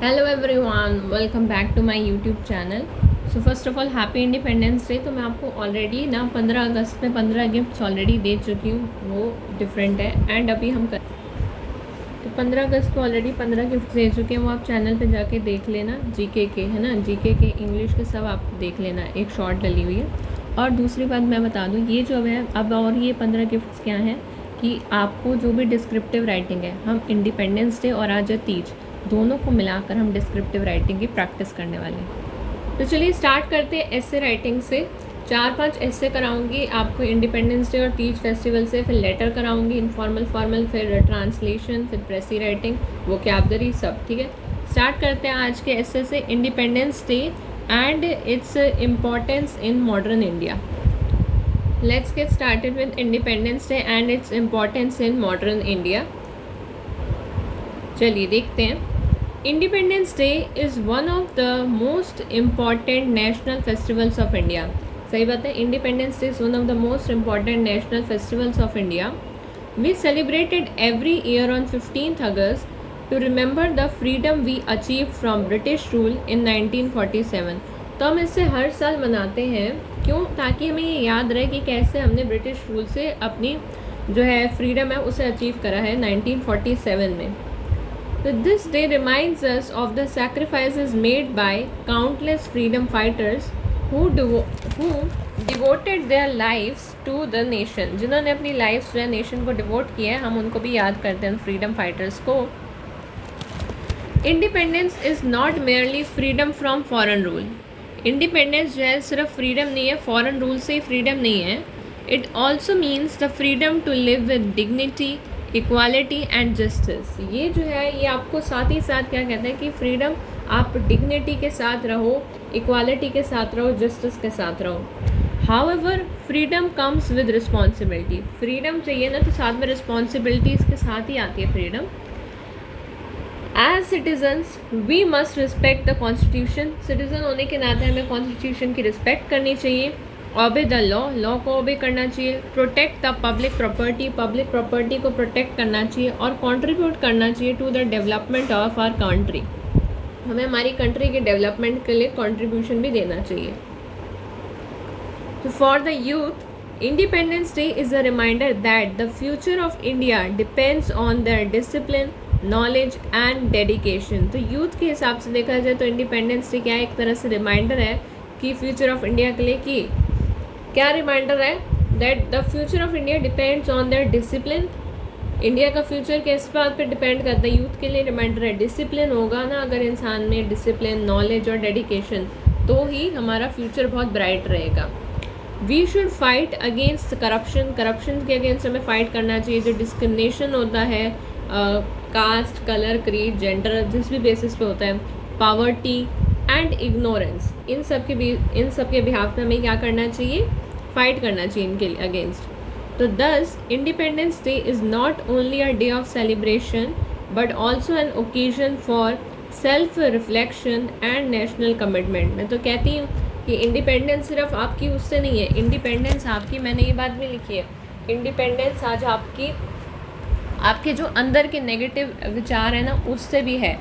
Hello everyone, welcome back to my YouTube channel. So first of all happy Independence Day. तो मैं आपको already ना 15 अगस्त में 15 gifts already दे चुकी हूँ, वो डिफरेंट है। एंड अभी हम तो 15 अगस्त को ऑलरेडी 15 गिफ्ट्स दे चुके हैं, वो आप चैनल पे जाके देख लेना। जीके के है ना, जीके के इंग्लिश के सब आप देख लेना, एक शॉर्ट डली हुई है। और दूसरी बात मैं बता दूँ, ये जो है अब और ये 15 गिफ्ट्स क्या हैं कि आपको जो भी डिस्क्रिप्टिव राइटिंग है, हम इंडिपेंडेंस डे और आज तीज दोनों को मिलाकर हम डिस्क्रिप्टिव राइटिंग की प्रैक्टिस करने वाले हैं। तो चलिए स्टार्ट करते हैं एसे राइटिंग से। 4-5 एसे कराऊंगी आपको इंडिपेंडेंस डे और तीज फेस्टिवल से, फिर लेटर कराऊंगी इनफॉर्मल फॉर्मल, फिर ट्रांसलेशन, फिर प्रेसी राइटिंग, वोकैबलरी सब। ठीक है, स्टार्ट करते हैं आज के एसे से। Independence Day and its importance in modern India. Let's get started with Independence Day and its importance in modern India. चलिए देखते हैं। Independence day is one of the most important national festivals of India. सही बात है, Independence day is one of the most important national festivals of India. We celebrated every year on 15th August to remember the freedom we achieve from British rule in 1947। तो हम इसे हर साल मनाते हैं, क्यों? ताकि हमें ये याद रहे कि कैसे हमने ब्रिटिश रूल से अपनी जो है फ्रीडम है उसे अचीव करा है 1947 में। So this day reminds us of the sacrifices made by countless freedom fighters who devoted their lives to the nation। जिन्होंने अपनी लाइफ जो है नेशन को डिवोट किया है, हम उनको भी याद करते हैं, फ्रीडम फाइटर्स को। Independence is not merely freedom from foreign rule. Independence जो है सिर्फ फ्रीडम नहीं है, फॉरेन रूल से ही फ्रीडम नहीं है। It also means the freedom to live with dignity, equality and justice. ये जो है ये आपको साथ ही साथ क्या कहते हैं कि फ्रीडम, आप डिग्निटी के साथ रहो, इक्वालिटी के साथ रहो, जस्टिस के साथ रहो। However freedom comes with responsibility. Freedom चाहिए ना तो साथ में रिस्पॉन्सिबिलिटीज़ के साथ ही आती है freedom. As citizens we must respect the constitution. Citizen होने के नाते हमें कॉन्स्टिट्यूशन की रिस्पेक्ट करनी चाहिए। ऑबे द लॉ, लॉ को ऑबे करना चाहिए। Protect the public property, public property को प्रोटेक्ट करना चाहिए। और कंट्रीब्यूट करना चाहिए to the development of our country. हमें हमारी कंट्री के डेवलपमेंट के लिए कंट्रीब्यूशन भी देना चाहिए। तो for the youth, Independence day is a reminder that the future of India depends on their discipline, knowledge and dedication. तो यूथ के हिसाब से देखा जाए तो इंडिपेंडेंस डे क्या है, एक तरह से रिमाइंडर है कि फ्यूचर ऑफ इंडिया के लिए कि क्या रिमाइंडर है, that the future of India depends on their discipline. India का फ्यूचर किस बात पे डिपेंड करता है? यूथ के लिए रिमाइंडर है, डिसिप्लिन होगा ना अगर इंसान में डिसिप्लिन, नॉलेज और डेडिकेशन, तो ही हमारा फ्यूचर बहुत ब्राइट रहेगा। We should fight against corruption. Corruption के अगेंस्ट हमें फाइट करना चाहिए। जो डिस्क्रिमिनेशन होता है कास्ट, कलर, क्रीड, जेंडर, जिस भी बेसिस पे होता है, पावर्टी एंड इग्नोरेंस, इन सब के बिहाफ में हमें क्या करना चाहिए? फाइट करना चाहिए इनके अगेंस्ट। तो दस independence day is not only a day of celebration but also an occasion for self reflection and national commitment. मैं तो कहती हूँ कि इंडिपेंडेंस सिर्फ आपकी उससे नहीं है, इंडिपेंडेंस आपकी, मैंने ये बात भी लिखी है, इंडिपेंडेंस आज आपके जो अंदर के नेगेटिव विचार है ना उससे भी है।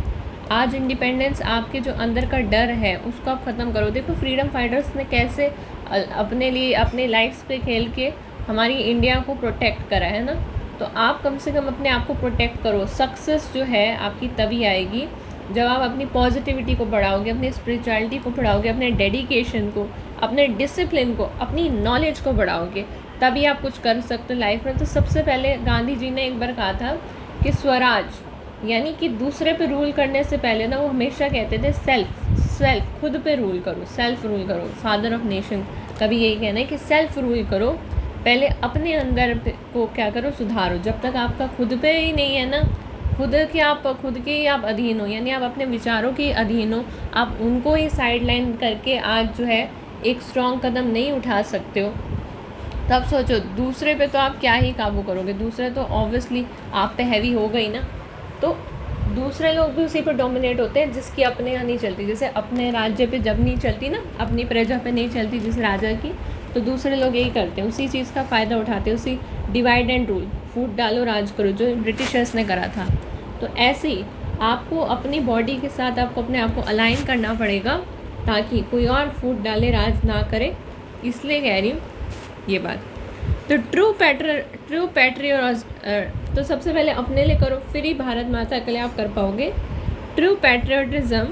आज इंडिपेंडेंस आपके जो अंदर का डर है उसको आप ख़त्म करो। देखो फ्रीडम फाइटर्स ने कैसे अपने लिए अपने लाइफ्स पे खेल के हमारी इंडिया को प्रोटेक्ट करा है ना। तो आप कम से कम अपने आप को प्रोटेक्ट करो। सक्सेस जो है आपकी तभी आएगी जब आप अपनी पॉजिटिविटी को बढ़ाओगे, अपनी स्पिरिचुअलिटी को बढ़ाओगे, अपने डेडिकेशन को, अपने डिसिप्लिन को, अपनी नॉलेज को बढ़ाओगे, तभी आप कुछ कर सकते हो लाइफ में। तो सबसे पहले गांधी जी ने एक बार कहा था कि स्वराज, यानी कि दूसरे पे रूल करने से पहले ना वो हमेशा कहते थे सेल्फ खुद पे रूल करो, सेल्फ रूल करो। फादर ऑफ नेशन का भी यही कहना है कि सेल्फ रूल करो, पहले अपने अंदर को क्या करो, सुधारो। जब तक आपका खुद पे ही नहीं है ना, खुद के ही आप अधीन हो, यानी आप अपने विचारों के अधीन हो, आप उनको ही साइडलाइन करके आज जो है एक स्ट्रॉन्ग कदम नहीं उठा सकते हो। तब सोचो दूसरे पे तो आप क्या ही काबू करोगे, दूसरे तो ऑब्वियसली आप पे हैवी हो गई ना। तो दूसरे लोग भी उसी पर डोमिनेट होते हैं जिसकी अपने यहाँ नहीं चलती। जैसे अपने राज्य पे जब नहीं चलती ना, अपनी प्रजा पे नहीं चलती जिस राजा की, तो दूसरे लोग यही करते हैं, उसी चीज़ का फ़ायदा उठाते हैं, उसी डिवाइड एंड रूल, फूट डालो राज करो, जो ब्रिटिशर्स ने करा था। तो ऐसे ही आपको अपनी बॉडी के साथ आपको अपने आप को अलाइन करना पड़ेगा ताकि कोई और फूट डाले राज ना करे, इसलिए कह रही हूँ ये बात। तो ट्रू पैट्रियट तो सबसे पहले अपने लिए करो, फिर ही भारत माता के लिए आप कर पाओगे। True patriotism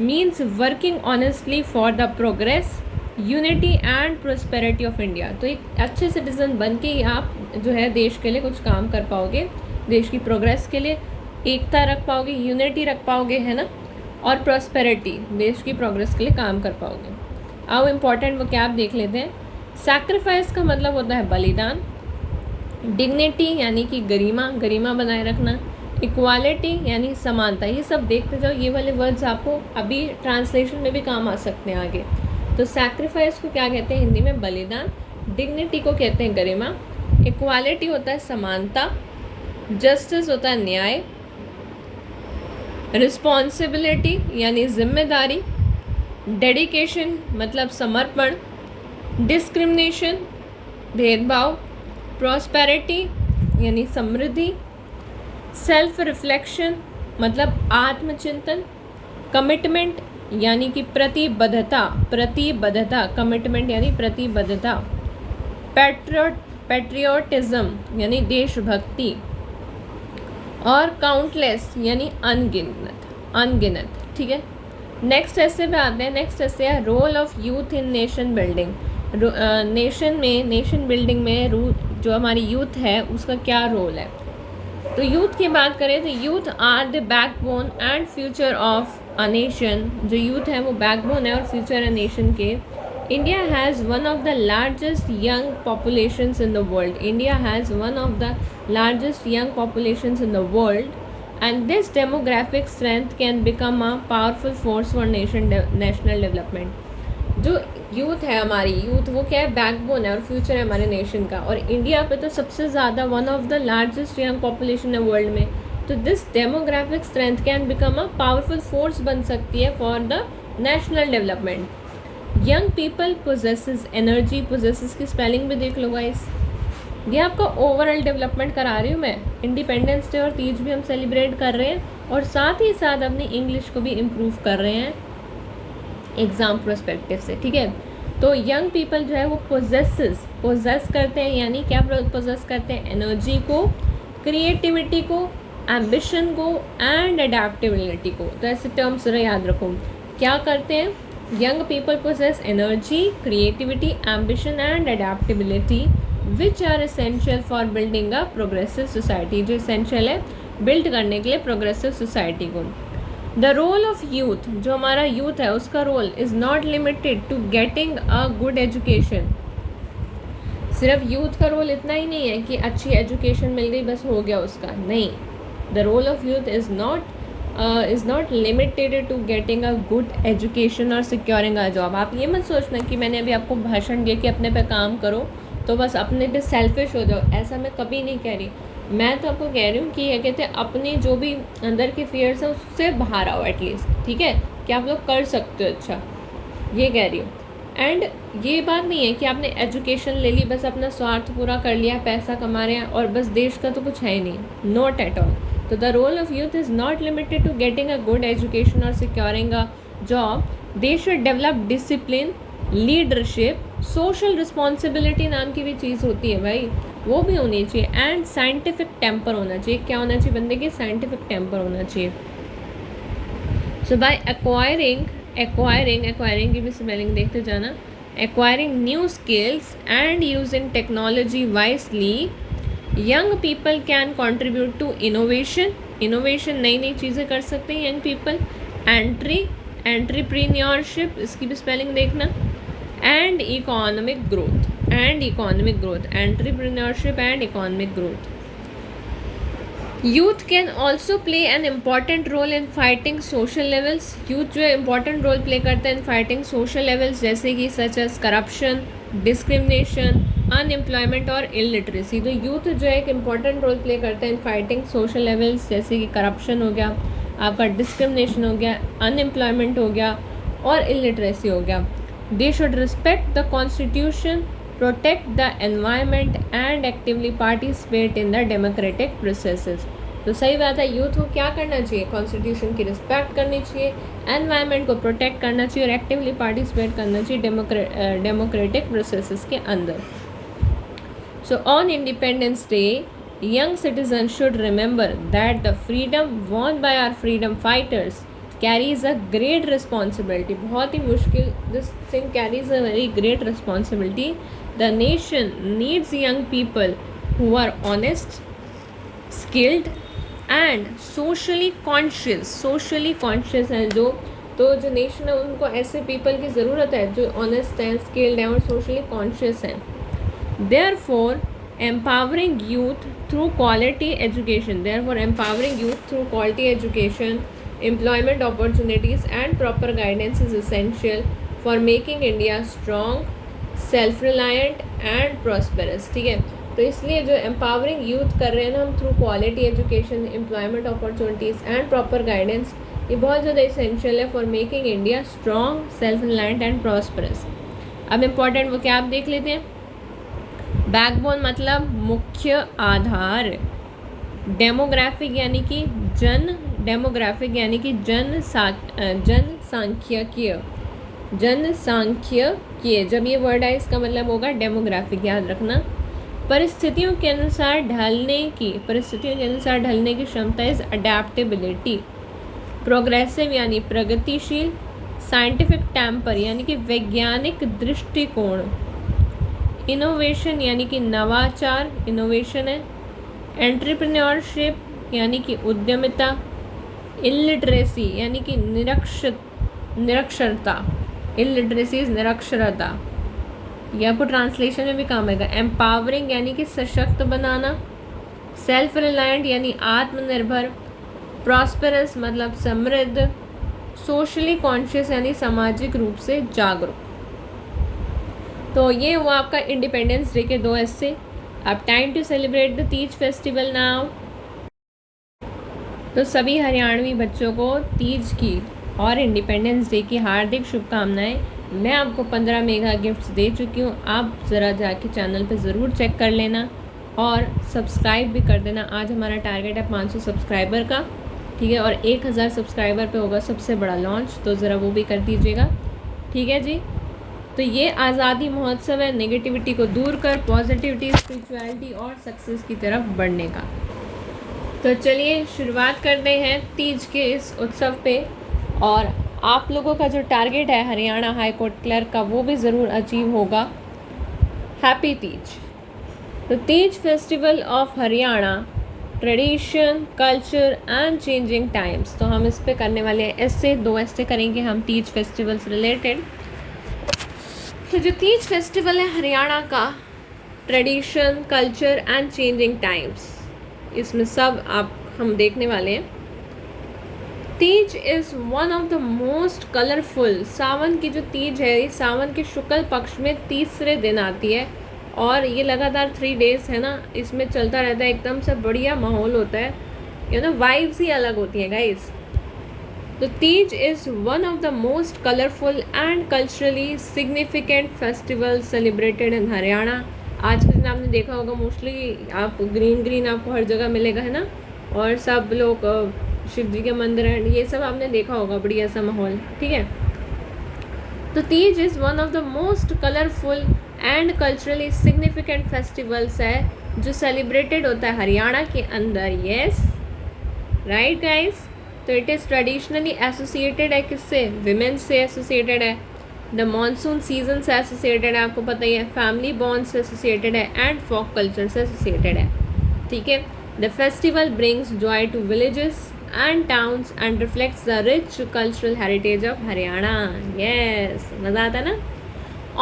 means working honestly for the progress, unity and prosperity of India. तो एक अच्छे सिटीजन बन के ही आप जो है देश के लिए कुछ काम कर पाओगे, देश की प्रोग्रेस के लिए एकता रख पाओगे, यूनिटी रख पाओगे, है ना, और प्रोस्पेरिटी, देश की प्रोग्रेस के लिए काम कर पाओगे। अब इम्पॉर्टेंट वो क्या आप देख लेते हैं। सैक्रिफाइस का मतलब होता है बलिदान, डिग्निटी यानी कि गरिमा बनाए रखना, इक्वालिटी यानी समानता। ये सब देखते जाओ, ये वाले वर्ड्स आपको अभी ट्रांसलेशन में भी काम आ सकते हैं आगे। तो सैक्रिफाइस को क्या कहते हैं हिंदी में? बलिदान। डिग्निटी को कहते हैं गरिमा, इक्वालिटी होता है समानता, जस्टिस होता है न्याय, रिस्पॉन्सिबिलिटी यानी जिम्मेदारी, डेडिकेशन मतलब समर्पण, डिस्क्रिमिनेशन भेदभाव, प्रॉस्पेरिटी यानी समृद्धि, सेल्फ रिफ्लेक्शन मतलब आत्मचिंतन, कमिटमेंट यानी कि प्रतिबद्धता, कमिटमेंट यानी प्रतिबद्धता, पैट्रियोटिज्म यानी देशभक्ति, और काउंटलेस यानी अनगिनत। ठीक है, नेक्स्ट ऐसे पे आते हैं। नेक्स्ट ऐसे है role of youth in nation building. Nation building में जो हमारी यूथ है उसका क्या रोल है। तो यूथ की बात करें तो youth are the backbone and future of a nation. जो यूथ है वो बैकबोन है और फ्यूचर है नेशन के। India has one of the largest young populations in the world. India has one of the largest young populations in the world, and this demographic strength can become a powerful force for national development। जो youth है हमारी, youth वो क्या है? Backbone है और future है हमारे नेशन का। और इंडिया पे तो सबसे ज़्यादा one of the largest young population है वर्ल्ड में। तो this demographic strength can become a powerful force बन सकती है for the national development. Young people possesses energy, possesses की स्पेलिंग भी देख लो गाइस। ये आपका ओवरऑल डेवलपमेंट करा रही हूँ मैं। इंडिपेंडेंस डे और तीज भी हम सेलिब्रेट कर रहे हैं और साथ ही साथ अपनी इंग्लिश को भी इम्प्रूव कर रहे हैं एग्ज़ाम प्रोस्पेक्टिव से। ठीक है, तो यंग पीपल जो है वो पोजेस करते हैं, यानी क्या पोजेस करते हैं? एनर्जी को, क्रिएटिविटी को, एम्बिशन को एंड अडेप्टेबिलिटी को। तो ऐसे टर्म्स ज़रा याद रखो, क्या करते हैं? Young people possess energy, creativity, ambition and adaptability which are essential for building a progressive society. जो एसेंशियल है बिल्ड करने के लिए प्रोग्रेसिव सोसाइटी को। द रोल ऑफ यूथ, जो हमारा यूथ है उसका role is not limited to getting a good education. सिर्फ यूथ का रोल इतना ही नहीं है कि अच्छी एजुकेशन मिल गई बस हो गया उसका, नहीं। The role of youth is not limited to getting a good education और सिक्योरिंग अ जॉब। आप ये मत सोचना कि मैंने अभी आपको भाषण दिया कि अपने पे काम करो तो बस अपने पे सेल्फिश हो जाओ, ऐसा मैं कभी नहीं कह रही। मैं तो आपको कह रही हूँ कि ये कहते हैं अपने जो भी अंदर के फियर्स हैं उससे बाहर आओ एटलीस्ट। ठीक है, कि आप लोग कर सकते हो, अच्छा ये कह रही हूँ। एंड ये बात नहीं है कि आपने एजुकेशन ले ली बस अपना स्वार्थ पूरा कर लिया, पैसा कमा रहे हैं और बस देश का तो कुछ है ही नहीं, नॉट एट ऑल। तो the role of youth is not limited to getting a good education और securing a job. They should develop discipline, leadership, social responsibility नाम की भी चीज़ होती है भाई, वो भी होनी चाहिए, एंड साइंटिफिक टेम्पर होना चाहिए। क्या होना चाहिए बंदे के? साइंटिफिक टेम्पर होना चाहिए। सो बाय एक्वायरिंग की भी स्पेलिंग देखते जाना। Acquiring new skills and using technology wisely, young people can contribute to innovation नई नई चीज़ें कर सकते हैं यंग पीपल। एंट्रीप्रीनियोरशिप, इसकी भी स्पेलिंग देखना। And economic growth, entrepreneurship and economic growth. Youth can also play an important role in fighting social levels. Youth जो है इम्पॉर्टेंट रोल प्ले करते हैं इन फाइटिंग सोशल लेवल्स, जैसे कि such as corruption, discrimination, unemployment और illiteracy. तो यूथ जो है एक इम्पॉर्टेंट रोल प्ले करते हैं इन फाइटिंग सोशल लेवल्स, जैसे कि करप्शन हो गया, आपका डिस्क्रिमिनेशन हो गया, अनएम्प्लॉयमेंट हो गया और इलिटरेसी हो गया। They should respect the constitution, protect the environment and actively participate in the democratic processes। तो सही बात है, यूथ को क्या करना चाहिए, कॉन्स्टिट्यूशन की रिस्पेक्ट करनी चाहिए, एनवायरनमेंट को प्रोटेक्ट करना चाहिए और एक्टिवली पार्टिसिपेट करना चाहिए डेमोक्रेटिक प्रोसेसेस के अंदर. So on Independence Day, young citizens should remember that the freedom won by our freedom fighters carries a great responsibility. बहुत ही मुश्किल, this thing carries a very great responsibility. The nation needs young people who are honest, skilled and socially conscious हैं जो nation है उनको ऐसे people की ज़रूरत है जो ऑनेस्ट हैं, स्किल्ड हैं और सोशली कॉन्शियस हैं. Therefore, empowering youth through quality education, employment opportunities and proper guidance is essential for making India strong, self-reliant and prosperous. ठीक है, तो इसलिए जो एम्पावरिंग यूथ कर रहे हैं ना हम through quality education, employment opportunities and proper guidance, ये बहुत ज़्यादा इसेंशियल है for making India strong, self reliant and prosperous. अब इम्पॉर्टेंट वो क्या आप देख लेते हैं. बैकबोन मतलब मुख्य आधार, डेमोग्राफिक यानी कि जनसांख्यिकीय, जब ये वर्ड है इसका मतलब होगा डेमोग्राफिक, याद रखना. परिस्थितियों के अनुसार ढलने की क्षमता इज अडेप्टेबिलिटी. प्रोग्रेसिव यानी प्रगतिशील, साइंटिफिक टेम्पर यानी कि वैज्ञानिक दृष्टिकोण, इनोवेशन यानी कि नवाचार, इनोवेशन है. एंटरप्रेन्योरशिप यानी कि उद्यमिता. इलिटरेसी यानी कि निरक्षरता, इलिटरेसी इज निरक्षरता, यह आपको ट्रांसलेशन में भी काम आएगा. एम्पावरिंग यानी कि सशक्त बनाना. सेल्फ रिलायंट यानी आत्मनिर्भर. प्रॉस्पेरस मतलब समृद्ध. सोशली कॉन्शियस यानी सामाजिक रूप से जागरूक. तो ये हुआ आपका इंडिपेंडेंस डे के 2 ऐसे. अब time to celebrate the Teej festival now. तो सभी हरियाणवी बच्चों को तीज की और इंडिपेंडेंस डे की हार्दिक शुभकामनाएं. मैं आपको 15 मेगा गिफ्ट्स दे चुकी हूँ. आप ज़रा जाके चैनल पे ज़रूर चेक कर लेना और सब्सक्राइब भी कर देना. आज हमारा टारगेट है 500 सब्सक्राइबर का, ठीक है, और 1000 सब्सक्राइबर पे होगा सबसे बड़ा लॉन्च, तो ज़रा वो भी कर दीजिएगा, ठीक है जी. तो ये आज़ादी महोत्सव है नेगेटिविटी को दूर कर पॉजिटिविटी, स्पिरिचुअलिटी और सक्सेस की तरफ बढ़ने का. तो चलिए शुरुआत करते हैं तीज के इस उत्सव पे. और आप लोगों का जो टारगेट है हरियाणा हाई कोर्ट क्लर्क का वो भी ज़रूर अचीव होगा. हैप्पी तीज. तो Teej festival of Haryana, tradition, culture and changing times. तो हम इस पे करने वाले हैं ऐसे 2 ऐसे करेंगे हम तीज फेस्टिवल से रिलेटेड. तो जो तीज फेस्टिवल है हरियाणा का, tradition, culture and changing times, इसमें सब हम देखने वाले हैं. Teej is one of the most colourful. Sawan की जो तीज है ये सावन के शुक्ल पक्ष में तीसरे दिन आती है और ये लगातार 3 डेज़ है ना, इसमें चलता रहता है. एकदम से बढ़िया माहौल होता है, यू नो, वाइब्स ही अलग होती हैं गाइस. तो Teej is one of the most colourful and culturally significant festival celebrated in Haryana. आज के दिन आपने देखा होगा मोस्टली आप ग्रीन आपको हर जगह मिलेगा, है ना, और सब लोग शिव जी के मंदिर हैं, ये सब आपने देखा होगा, बढ़िया सा माहौल, ठीक है. तो Teej is one of the most colourful and culturally significant festivals है जो सेलिब्रेटेड होता है हरियाणा के अंदर. Yes right guys. तो इट इज़ ट्रेडिशनली एसोसिएटेड है किससे, विमेन से एसोसिएटेड है. द मानसून सीजन से एसोसिएटेड है, आपको पता ही है. फैमिली बॉन्ड से एसोसिएटेड है एंड फोक कल्चर से एसोसिएटेड है, ठीक है. The festival brings joy to villages and towns and reflects the rich cultural heritage of Haryana. Yes, मज़ा आता है ना.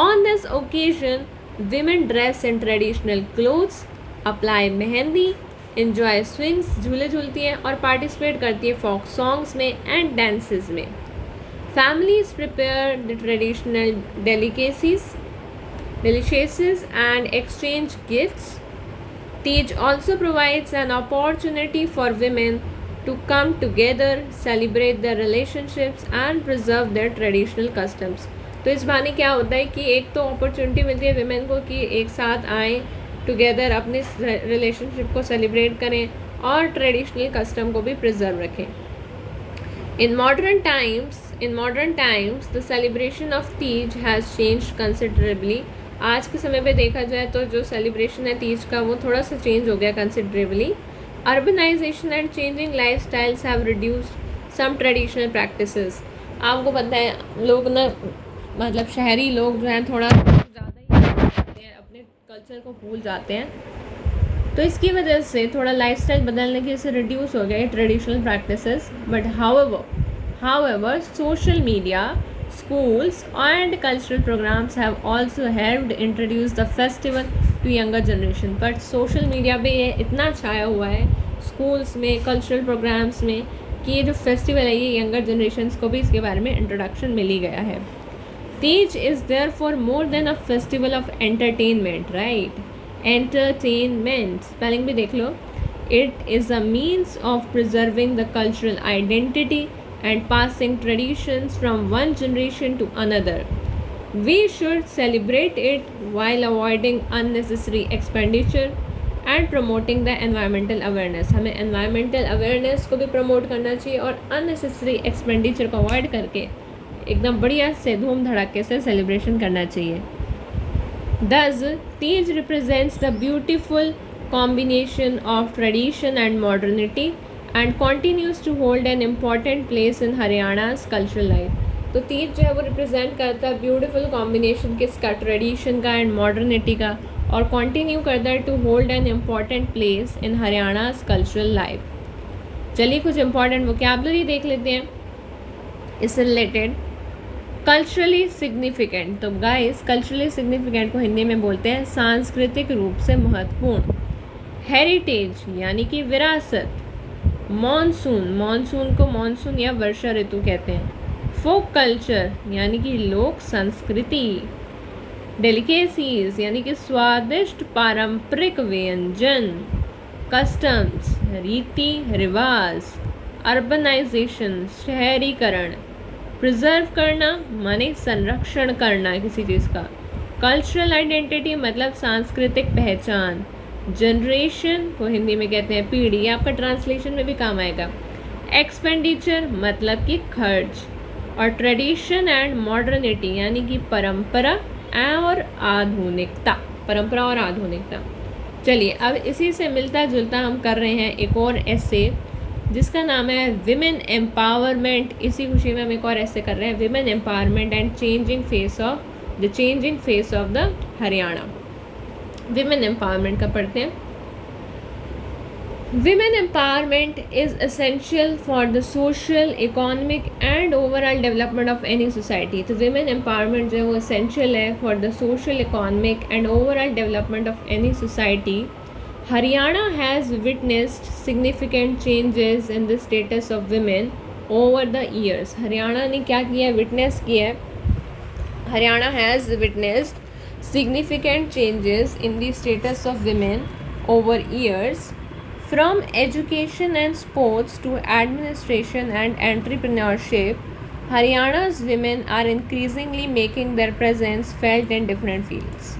On this occasion, women dress in traditional clothes, apply mehndi, enjoy swings, झूले झूलती हैं और participate करती है folk songs में and dances में. Families prepare the traditional delicacies and exchange gifts. Teej also provides an opportunity for women to come together, celebrate their relationships and preserve their traditional customs. तो इस बहाने क्या होता है कि एक तो अपॉर्चुनिटी मिलती है विमेन को कि एक साथ आएँ टुगेदर, अपने रिलेशनशिप को सेलिब्रेट करें और ट्रेडिशनल कस्टम को भी प्रिजर्व रखें। In modern times, the celebration of Teej has changed considerably. आज के समय पे देखा जाए तो जो सेलिब्रेशन है तीज का वो थोड़ा सा चेंज हो गया considerably. Urbanization and changing lifestyles have reduced some traditional practices. आपको पता है लोग ना मतलब शहरी लोग जो हैं थोड़ा ज़्यादा ही अपने कल्चर को भूल जाते हैं, तो इसकी वजह से थोड़ा लाइफस्टाइल बदलने की से रिड्यूस हो गया traditional practices. But however social media, schools and cultural programs have also helped introduce the festival to younger generation. but social media पे ये इतना छाया हुआ है schools में, cultural programs में, कि ये जो फेस्टिवल है ये यंगर जनरेशन्स को भी इसके बारे में इंट्रोडक्शन मिल ही गया है. Teej is therefore more than a festival of entertainment, right? Entertainment spelling भी देख लो. It is a means of preserving the cultural identity and passing traditions from one generation to another. We should celebrate it while avoiding unnecessary expenditure and promoting the environmental awareness. हमें environmental awareness को भी promote करना चाहिए और unnecessary expenditure को avoid करके एकदम बढ़िया से धूम धड़ाके से celebration करना चाहिए. Thus, Tej represents the beautiful combination of tradition and modernity and continues to hold an important place in Haryana's cultural life. तो तीज जो है वो रिप्रेजेंट करता है ब्यूटीफुल कॉम्बिनेशन किसका, ट्रेडिशन का एंड मॉडर्निटी का, और कंटिन्यू करता है to hold an important place in हरियाणा's कल्चरल लाइफ. चलिए कुछ इंपॉर्टेंट वोकैबुलरी देख लेते हैं इससे रिलेटेड. कल्चरली सिग्निफिकेंट, तो गाइस कल्चरली सिग्निफिकेंट को हिंदी में बोलते हैं सांस्कृतिक रूप से महत्वपूर्ण. हेरिटेज यानी कि विरासत. मॉनसून को मानसून या वर्षा ऋतु कहते हैं. फोक कल्चर यानी कि लोक संस्कृति. डेलिकेसीज यानी कि स्वादिष्ट पारंपरिक व्यंजन. कस्टम्स रीति रिवाज. अर्बनाइजेशन शहरीकरण. प्रिजर्व करना माने संरक्षण करना किसी चीज़ का. कल्चरल आइडेंटिटी मतलब सांस्कृतिक पहचान. जनरेशन को हिंदी में कहते हैं पीढ़ी, आपका ट्रांसलेशन में भी काम आएगा. एक्सपेंडिचर मतलब कि खर्च. और ट्रेडिशन एंड मॉडर्निटी यानी कि परंपरा और आधुनिकता. चलिए अब इसी से मिलता जुलता हम कर रहे हैं एक और ऐसे जिसका नाम है विमेन एम्पावरमेंट. इसी खुशी में हम एक और ऐसे कर रहे हैं women empowerment and changing face of the Haryana. Women empowerment का पढ़ते हैं. Women empowerment is essential for the social, economic and overall development of any society. तो विमेन एम्पावरमेंट जो है वो एसेंशियल है for the social, economic and overall development of any society. Haryana has witnessed significant changes in the status of women over the years. Haryana ने क्या किया है, witness किया है. Haryana has witnessed significant changes in the status of women over years, from education and sports to administration and entrepreneurship. Haryana's women are increasingly making their presence felt in different fields.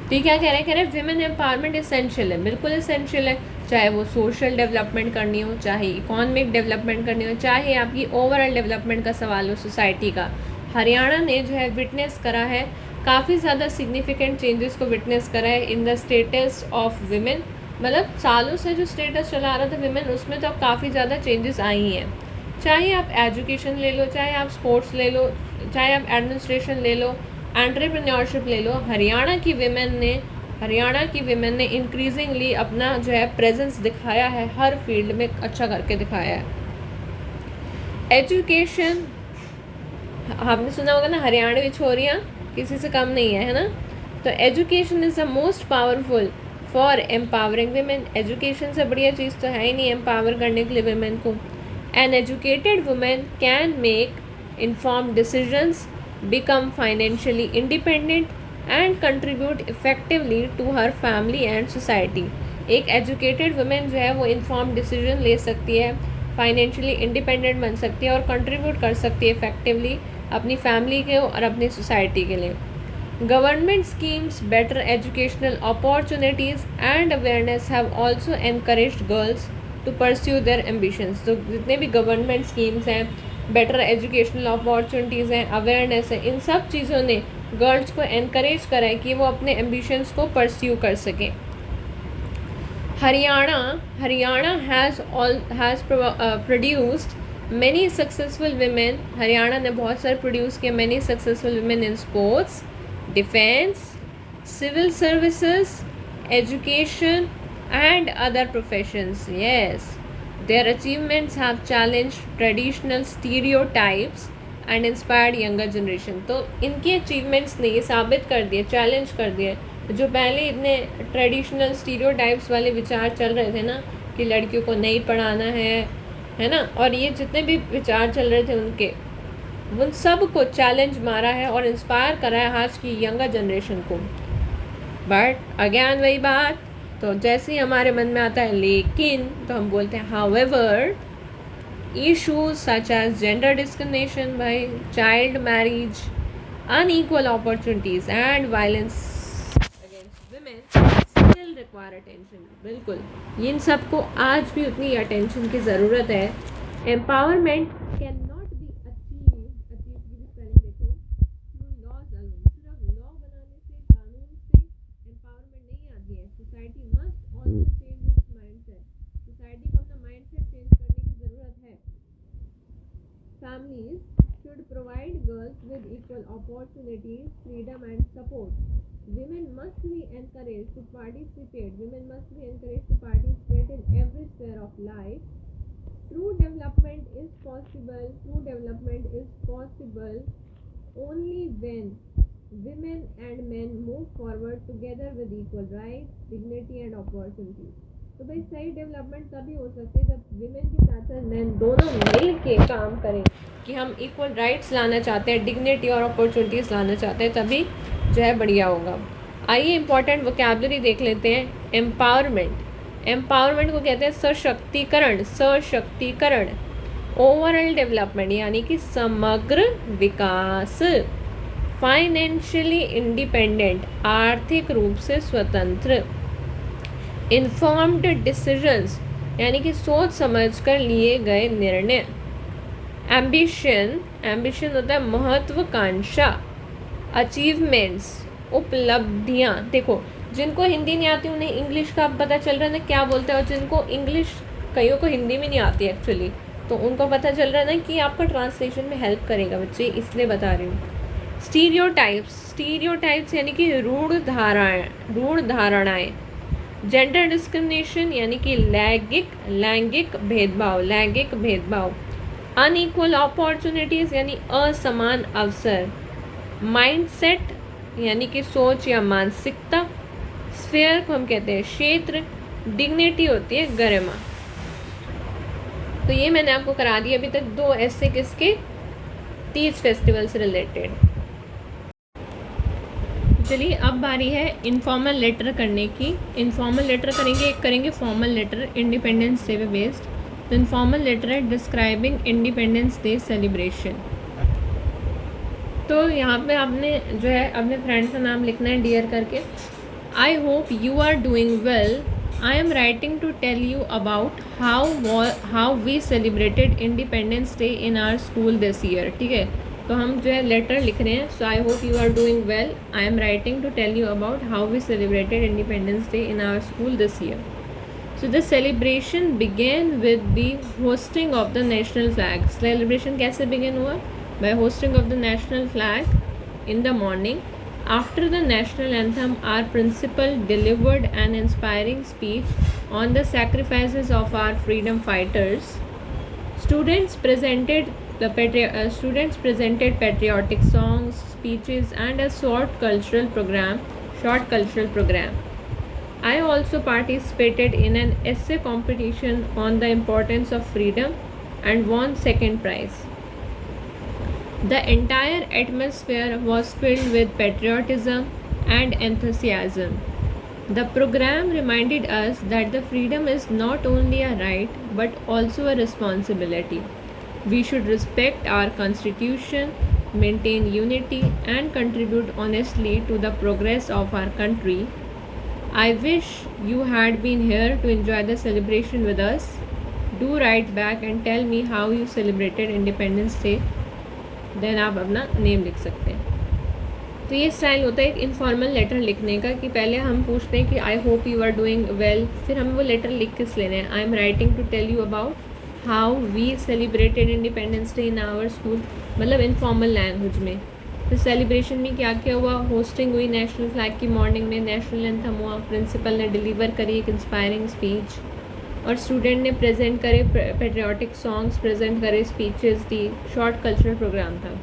तो ये क्या कह रहे हैं women empowerment essential है, बिल्कुल essential है. चाहे वो सोशल डेवलपमेंट करनी हो, चाहे इकोनॉमिक डेवलपमेंट करनी हो, चाहे आपकी ओवरऑल डेवलपमेंट का सवाल हो सोसाइटी का. हरियाणा ने जो है विटनेस करा है, काफ़ी ज़्यादा सिग्निफिकेंट चेंजेस को विटनेस करा है in the status of women. मतलब सालों से जो स्टेटस चला आ रहा था विमेन, उसमें तो अब काफ़ी ज़्यादा चेंजेस आई हैं. चाहे आप एजुकेशन ले लो, चाहे आप स्पोर्ट्स ले लो, चाहे आप एडमिनिस्ट्रेशन ले लो, एंटरप्रेन्योरशिप ले लो. हरियाणा की विमेन ने इंक्रीजिंगली अपना जो है प्रेजेंस दिखाया है, हर फील्ड में अच्छा करके दिखाया है. एजुकेशन, आपने सुना होगा ना हरियाणवी छोरियाँ किसी से कम नहीं है ना. तो education is the most powerful for empowering women. Education से बढ़िया चीज़ तो है ही नहीं एम्पावर करने के लिए विमेन को. An educated woman can make informed decisions, become financially independent and contribute effectively to her family and society. एक एजुकेटेड वुमेन जो है वो इन्फॉर्म्ड डिसीजन ले सकती है, फाइनेंशियली इंडिपेंडेंट बन सकती है और कंट्रीब्यूट कर सकती है इफेक्टिवली अपनी फैमिली के और अपनी सोसाइटी के लिए. Government schemes, better educational opportunities and awareness have also encouraged girls to pursue their ambitions. तो जितने भी गवर्नमेंट स्कीम्स हैं, बेटर एजुकेशनल अपॉर्चुनिटीज़ हैं, अवेयरनेस है, इन सब चीज़ों ने गर्ल्स को एनकरेज करा है कि वो अपने एम्बिशंस को परस्यू कर सकें. Haryana has produced many successful women. Haryana ने बहुत सारे प्रोड्यूस किए many successful women in sports, defense, civil services, education and other professions. Yes, their achievements have challenged traditional stereotypes and inspired younger generation. तो इनके achievements ने ये साबित कर दिए, चैलेंज कर दिए जो पहले इतने ट्रेडिशनल स्टीरियोटाइप्स वाले विचार चल रहे थे ना, कि लड़कियों को नहीं पढ़ाना है ना, और ये जितने भी विचार चल रहे थे उनके, उन सब को चैलेंज मारा है और इंस्पायर करा है आज की यंगर जनरेशन को. बट अगेन वही बात, तो जैसे ही हमारे मन में आता है लेकिन, तो हम बोलते हैं however, issues such as gender discrimination, भाई child marriage, unequal opportunities and violence against women still require attention. बिल्कुल, इन सब को आज भी उतनी अटेंशन की ज़रूरत है. Empowerment can not be achieve की स्पेलिंग देखो, थ्रू लॉज अलोन. सिर्फ लॉ बनाने से, कानून से एम्पावरमेंट नहीं आती है. Society must also change it's mindset. Society को अपना माइंडसेट चेंज करने की ज़रूरत है. Families should provide girls with equal opportunities, freedom and support. Women must be encouraged to participate. Women must be encouraged to participate in every sphere of life. True development is possible. True development is possible only when women and men move forward together with equal rights, dignity and opportunities. तो भाई सही development तभी हो सकती है जब women के साथ साथ मैन दोनों मिल के काम करें, कि हम इक्वल राइट्स लाना चाहते हैं, डिग्निटी और अपॉर्चुनिटीज़ लाना चाहते हैं, तभी जो है बढ़िया होगा. आइए इंपॉर्टेंट वोकैबुलरी देख लेते हैं. एम्पावरमेंट को कहते हैं सशक्तिकरण. ओवरऑल डेवलपमेंट यानी कि समग्र विकास. फाइनेंशियली इंडिपेंडेंट, आर्थिक रूप से स्वतंत्र. इन्फॉर्म्ड डिसीजंस यानी कि सोच समझ कर लिए गए निर्णय. एम्बिशन होता है महत्वाकांक्षा. अचीवमेंट्स, उपलब्धियाँ. देखो, जिनको हिंदी नहीं आती उन्हें इंग्लिश का पता चल रहा है ना क्या बोलते हैं, और जिनको इंग्लिश, कईयों को हिंदी में नहीं आती एक्चुअली, तो उनको पता चल रहा है ना कि आपका ट्रांसलेशन में हेल्प करेगा बच्चे, इसलिए बता रही हूँ. स्टीरियोटाइप्स यानी कि रूढ़ धारणाएं. जेंडर डिस्क्रिमिनेशन यानी कि लैंगिक भेदभाव. अनइक्वल अपॉर्चुनिटीज़ यानी असमान अवसर. माइंडसेट यानी कि सोच या मानसिकता. स्फीयर को हम कहते हैं क्षेत्र. डिग्निटी होती है गरिमा. तो ये मैंने आपको करा दिया अभी तक 2 ऐसे किसके, तीज फेस्टिवल से रिलेटेड. चलिए अब बारी है इनफॉर्मल लेटर करने की. इनफॉर्मल लेटर करेंगे फॉर्मल लेटर इंडिपेंडेंस डे पे बेस्ड. तो इनफॉर्मल लेटर है डिस्क्राइबिंग इंडिपेंडेंस डे सेलिब्रेशन. तो यहाँ पे आपने जो है अपने फ्रेंड का नाम लिखना है डियर करके. I hope you are doing well. I am writing to tell you about how we celebrated independence day in our school this year. ठीक है, तो हम जो है लेटर लिख रहे हैं. So I hope you are doing well. I am writing to tell you about how we celebrated independence day in our school this year. So the celebration began with the hosting of the national flag. Celebration कैसे began हुआ? By hosting of the national flag in the morning. After the national anthem, our principal delivered an inspiring speech on the sacrifices of our freedom fighters. Students presented patriotic songs, speeches, and a short cultural program. I also participated in an essay competition on the importance of freedom and won second prize. The entire atmosphere was filled with patriotism and enthusiasm. The program reminded us that the freedom is not only a right but also a responsibility. We should respect our constitution, maintain unity, and contribute honestly to the progress of our country. I wish you had been here to enjoy the celebration with us. Do write back and tell me how you celebrated independence Day. Then आप अपना name लिख सकते हैं। तो ये style होता है एक इनफॉर्मल लेटर लिखने का, कि पहले हम पूछते हैं कि I hope you are doing well, फिर हम वो लेटर लिख किस लेने हैं, I am writing to tell you about how we celebrated independence day in our school, मतलब इनफॉर्मल लैंग्वेज में। फिर सेलिब्रेशन में क्या क्या हुआ, होस्टिंग हुई नेशनल फ्लैग की मॉर्निंग में, नेशनल एंथम हुआ, प्रिंसिपल ने डिलीवर करी एक इंस्पायरिंग स्पीच, और स्टूडेंट ने प्रेजेंट करे पेट्रियाटिक सॉन्ग्स प्रेजेंट करे, स्पीचेस दी, शॉर्ट कल्चरल प्रोग्राम था।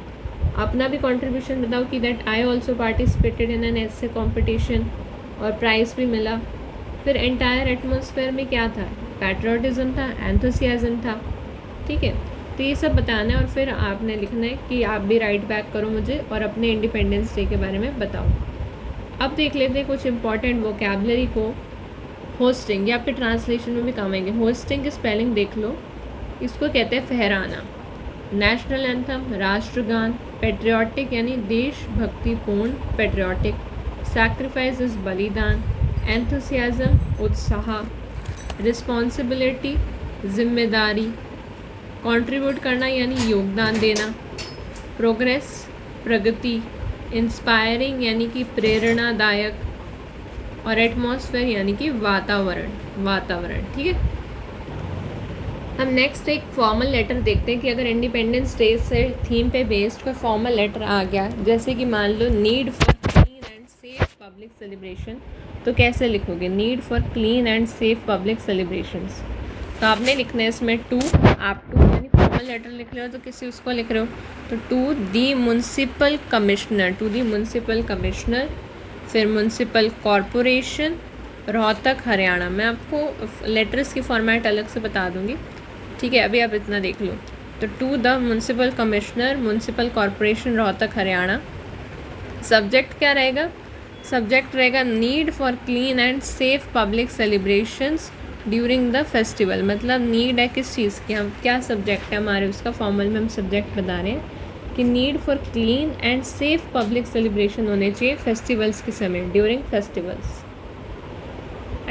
अपना भी कंट्रीब्यूशन बताओ कि that I also participated in an essay competition, और प्राइज़ भी मिला। फिर एंटायर एटमॉस्फेयर में क्या था, पैट्रियोटिज्म था, एंथुसियाज्म था। ठीक है, तो ये सब बताना है, और फिर आपने लिखना है कि आप भी राइट बैक करो मुझे और अपने इंडिपेंडेंस डे के बारे में बताओ। अब देख लेते हैं कुछ इंपॉर्टेंट वोकैबलरी को। होस्टिंग, ये आपके ट्रांसलेशन में भी काम आएंगे। होस्टिंग की स्पेलिंग देख लो, इसको कहते हैं फहराना। नेशनल एंथम, राष्ट्रगान। पेट्रियाटिक यानी देशभक्तिपूर्ण, पेट्रियाटिक। सैक्रिफाइस इज बलिदान। एंथुसियाज्म उत्साह। रिस्पॉन्सिबिलिटी जिम्मेदारी। कंट्रीब्यूट करना यानी योगदान देना। प्रोग्रेस प्रगति। इंस्पायरिंग यानी कि प्रेरणादायक, और एटमॉस्फेयर यानी कि वातावरण। ठीक है, हम नेक्स्ट एक फॉर्मल लेटर देखते हैं कि अगर इंडिपेंडेंस डे से थीम पे बेस्ड कोई फॉर्मल लेटर आ गया, जैसे कि मान लो need for clean and safe public celebration, तो कैसे लिखोगे, need for clean and safe public celebrations. तो आपने लिखना है इसमें टू, आप टू यानी फॉर्मल लेटर लिख रहे हो तो किसी उसको लिख रहे हो, तो टू दी म्यूनसिपल कमिश्नर, फिर म्यूनसिपल कॉरपोरेशन रोहतक हरियाणा। मैं आपको लेटर्स की फॉर्मेट अलग से बता दूंगी, ठीक है, अभी आप इतना देख लो। तो to the municipal commissioner municipal corporation Rohtak Haryana. Subject क्या रहेगा, सब्जेक्ट रहेगा need for clean and safe public celebrations during the festival. मतलब नीड है किस चीज़ की, हम क्या सब्जेक्ट है हमारे, उसका फॉर्मल में हम सब्जेक्ट बता रहे हैं कि need for clean and safe public celebration होने चाहिए फेस्टिवल्स के समय, ड्यूरिंग फेस्टिवल्स।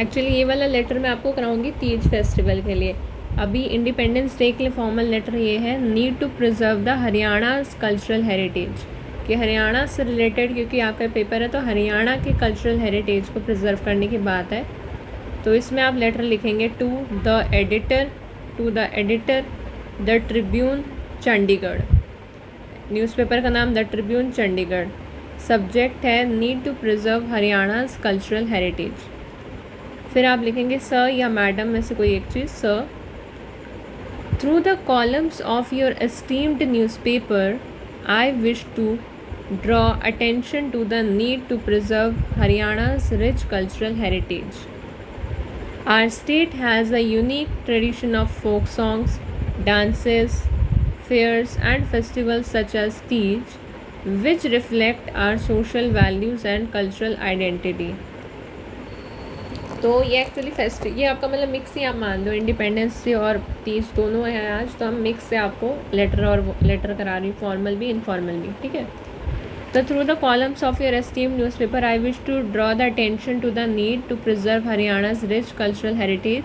एक्चुअली ये वाला लेटर मैं आपको कराऊंगी तीज फेस्टिवल के लिए। अभी इंडिपेंडेंस डे के लिए फॉर्मल लेटर ये है, need to preserve the Haryana's cultural heritage, कि हरियाणा से रिलेटेड क्योंकि आपका पेपर है तो हरियाणा के कल्चरल हेरिटेज को प्रिजर्व करने की बात है। तो इसमें आप लेटर लिखेंगे to the editor the tribune Chandigarh, newspaper का नाम द ट्रिब्यून चंडीगढ़। सब्जेक्ट है need to preserve Haryana's cultural heritage. फिर आप लिखेंगे सर या मैडम में से कोई एक चीज़, sir through the columns of your esteemed newspaper I wish to draw attention to the need to preserve Haryana's rich cultural heritage. Our state has a unique tradition of folk songs, dances, fairs and festivals such as Teej, which reflect our social values and cultural identity. तो ये actually ये आपका मतलब mix ही आप मान लो, independence day और तीज दोनों है आज, तो हम मिक्स से आपको लेटर करा रही हूँ, फॉर्मल भी इनफॉर्मल भी, ठीक है। So through the columns of your esteemed newspaper, I wish to draw the attention to the need to preserve Haryana's rich cultural heritage.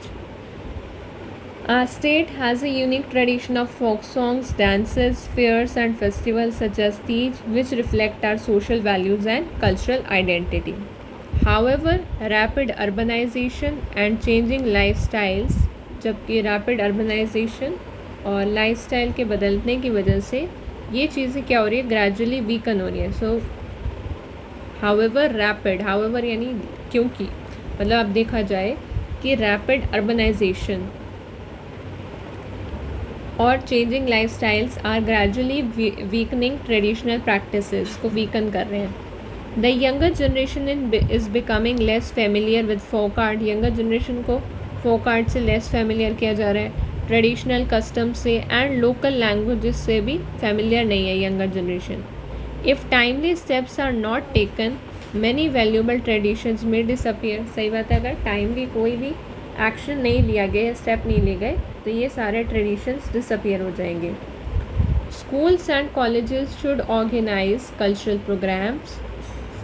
Our state has a unique tradition of folk songs, dances, fairs and festivals such as Teej, which reflect our social values and cultural identity. However, rapid urbanization and changing lifestyles, जबकि rapid urbanization और lifestyle के बदलने की वजह से ये चीज़ें क्या हो रही है, ग्रेजुअली वीकन हो रही है। सो हाउएवर रैपिड, हाउएवर यानी क्योंकि, मतलब अब देखा जाए कि रैपिड अर्बनाइजेशन और changing lifestyles are gradually weakening traditional practices को वीकन कर रहे हैं। The younger generation is becoming less familiar with folk art, younger generation को फोक आर्ट से लेस फेमिलियर किया जा रहा है, ट्रेडिशनल कस्टम से एंड लोकल लैंग्वेजेस से भी फेमिलियर नहीं है younger generation. If timely steps are not taken many valuable traditions में डिसअपियर। सही बात है, अगर टाइमली कोई भी एक्शन नहीं लिया गया, स्टेप नहीं लिए गए, तो ये सारे ट्रेडिशंस डिसअपियर हो जाएंगे। Schools and colleges should organise cultural programs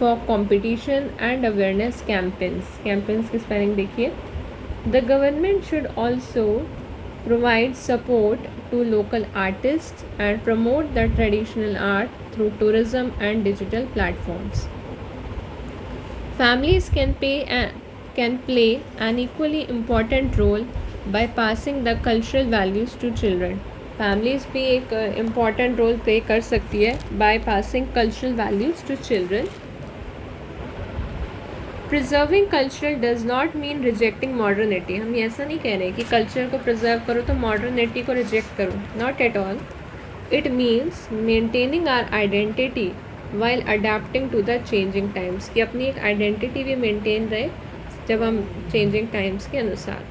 for competition and awareness campaigns की स्पेलिंग देखिए। The government should also provide support to local artists and promote the traditional art through tourism and digital platforms. Families can play an equally important role by passing the cultural values to children. Families भी एक important role play कर सकती है by passing cultural values to children. Preserving cultural does not mean rejecting modernity. हम ऐसा नहीं कह रहे कि कल्चर को प्रिजर्व करो तो मॉडर्निटी को रिजेक्ट करो, not at all. It means maintaining our identity while adapting to the changing times, कि अपनी एक आइडेंटिटी भी मेंटेन रहे जब हम चेंजिंग टाइम्स के अनुसार.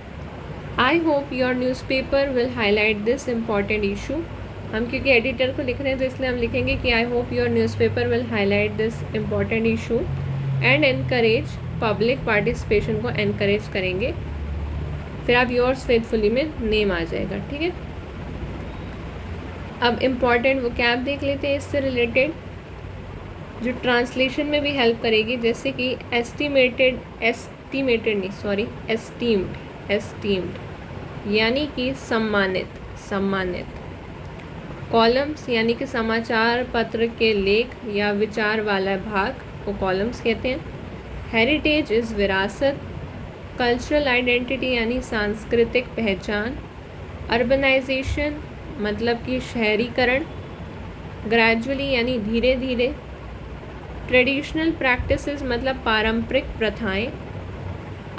I hope your newspaper will highlight this important issue. हम क्योंकि एडिटर को लिख रहे हैं तो इसलिए हम लिखेंगे कि I hope your newspaper will highlight this important issue and encourage public participation को एनकरेज करेंगे. फिर आप योर्स फेथफुली में नेम आ जाएगा. ठीक है, अब इम्पॉर्टेंट वोकैब देख लेते हैं इससे रिलेटेड जो ट्रांसलेशन में भी हेल्प करेगी, जैसे कि एस्टीम्ड यानी कि सम्मानित. कॉलम्स यानी कि समाचार पत्र के लेख या विचार वाला भाग को कॉलम्स कहते हैं. हेरिटेज इज़ विरासत. कल्चरल आइडेंटिटी यानी सांस्कृतिक पहचान. अर्बनाइजेशन मतलब कि शहरीकरण. ग्रेजुअली यानी धीरे धीरे. ट्रेडिशनल प्रैक्टिसेस मतलब पारंपरिक प्रथाएं.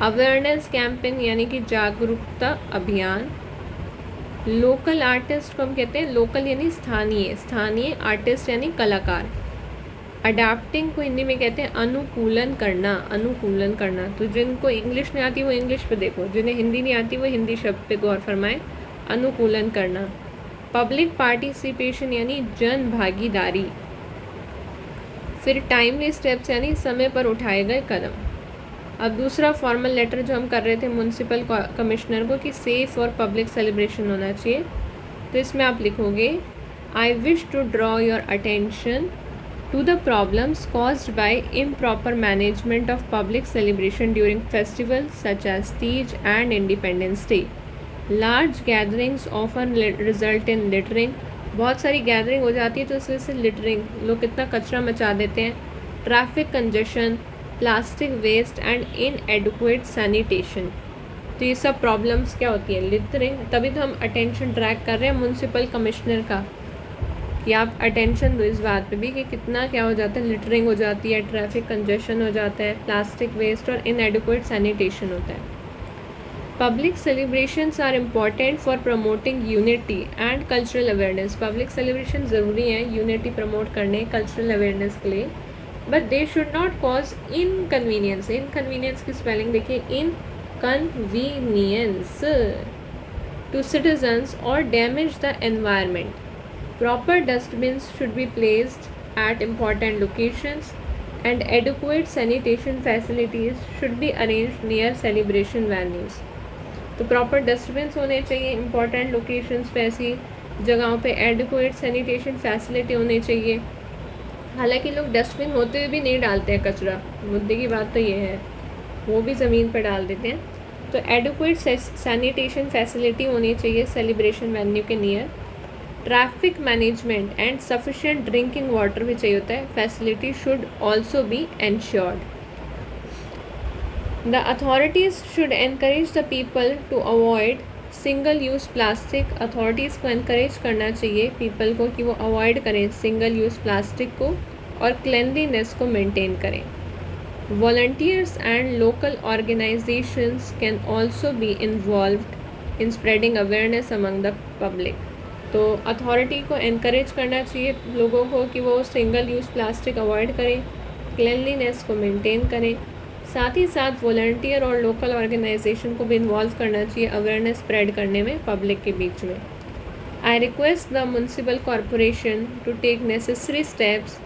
अवेयरनेस कैंपेन यानी कि जागरूकता अभियान. लोकल आर्टिस्ट को हम कहते हैं, लोकल यानी स्थानीय आर्टिस्ट यानी कलाकार. अडाप्टिंग को हिंदी में कहते हैं अनुकूलन करना. तो जिनको इंग्लिश नहीं आती वो इंग्लिश पे देखो, जिन्हें हिंदी नहीं आती वो हिंदी शब्द पे गौर फरमाएं. अनुकूलन करना. पब्लिक पार्टिसिपेशन यानी जन भागीदारी. फिर टाइमली स्टेप्स यानी समय पर उठाए गए कदम. अब दूसरा फॉर्मल लेटर जो हम कर रहे थे म्यूनसिपल कमिश्नर को कि सेफ़ और पब्लिक सेलिब्रेशन होना चाहिए, तो इसमें आप लिखोगे I wish to draw your attention to the problems caused by improper management of public celebration during festivals such as Tej and Independence Day. Large gatherings often result in littering. बहुत सारी gathering हो जाती है तो इस वजह से littering, लोग कितना कचरा मचा देते हैं. Traffic congestion, plastic waste and inadequate sanitation. तो ये सब प्रॉब्लम्स क्या होती है, लिटरिंग. तभी तो हम अटेंशन ट्रैक कर रहे हैं म्यूनसिपल कमिश्नर का कि आप अटेंशन दो इस बात पे भी कि कितना क्या हो जाता है, लिटरिंग हो जाती है, ट्रैफिक कंजेशन हो जाता है, प्लास्टिक वेस्ट और इनएडुक्वेट सैनिटेशन होता है. Public celebrations are important for promoting unity and cultural awareness. Public celebration ज़रूरी हैं यूनिटी प्रमोट करने, कल्चरल अवेयरनेस के लिए. But they should not cause inconvenience. Inconvenience की स्पेलिंग देखिए, इनकन्वीनियंस टू सिटीजन्स और damage the environment. Proper dustbins should be placed at important locations and adequate sanitation facilities should be arranged near celebration venues. तो proper dustbins होने चाहिए important locations पे, ऐसी जगहों पे adequate sanitation facility होनी चाहिए. हालांकि लोग डस्टबिन होते हुए भी नहीं डालते हैं कचरा, मुद्दे की बात तो ये है, वो भी ज़मीन पर डाल देते हैं. तो adequate sanitation facility होनी चाहिए celebration venue के नियर. Traffic management and sufficient drinking water भी चाहिए होता है. Facility should also be ensured. The authorities should encourage the people to avoid single use plastic. Authorities को एनकरेज करना चाहिए पीपल को कि वो अवॉइड करें सिंगल यूज़ प्लास्टिक को और क्लेanलीनेस को मेंटेन करें. Volunteers and local organisations can also be involved in spreading awareness among the public. तो अथॉरिटी को एनकरेज करना चाहिए लोगों को कि वो सिंगल यूज़ प्लास्टिक अवॉइड करें, क्लेanलीनेस को मेंटेन करें. साथ ही साथ वॉलंटियर और लोकल ऑर्गेनाइजेशन को भी इन्वॉल्व करना चाहिए अवेयरनेस स्प्रेड करने में पब्लिक के बीच में. I request the municipal corporation to take necessary steps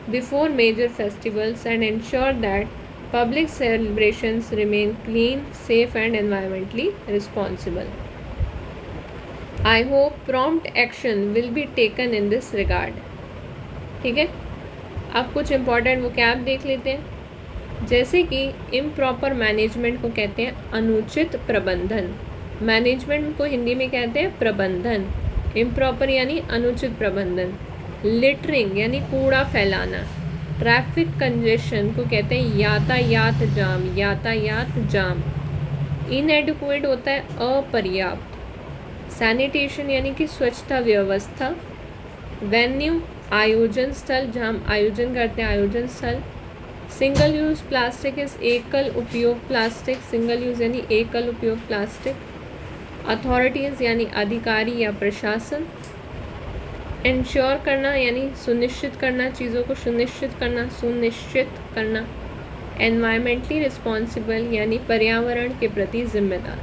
before major festivals and ensure that public celebrations remain clean, safe and environmentally responsible. I hope prompt action will be taken in this regard. ठीक है, अब कुछ important vocab देख लेते हैं, जैसे कि improper management को कहते हैं अनुचित प्रबंधन. मैनेजमेंट को हिंदी में कहते हैं प्रबंधन। इम्प्रॉपर यानी अनुचित प्रबंधन। लिटरिंग यानी कूड़ा फैलाना। ट्रैफिक कंजेशन को कहते हैं यातायात जाम, यातायात जाम। इनएडिक्वेट होता है अपर्याप्त। सैनिटेशन यानी कि स्वच्छता व्यवस्था। वेन्यू आयोजन स्थल, जहाँ हम आयोजन करते हैं, आयोजन स्थल। सिंगल यूज़ प्लास्टिक इस एकल उपयोग प्लास्टिक, सिंगल यूज़ यानी एकल उपयोग प्लास्टिक। अथॉरिटीज़ यानी अधिकारी या प्रशासन। इंश्योर करना यानी सुनिश्चित करना, चीज़ों को सुनिश्चित करना। एनवायरमेंटली रिस्पॉन्सिबल यानी पर्यावरण के प्रति जिम्मेदार।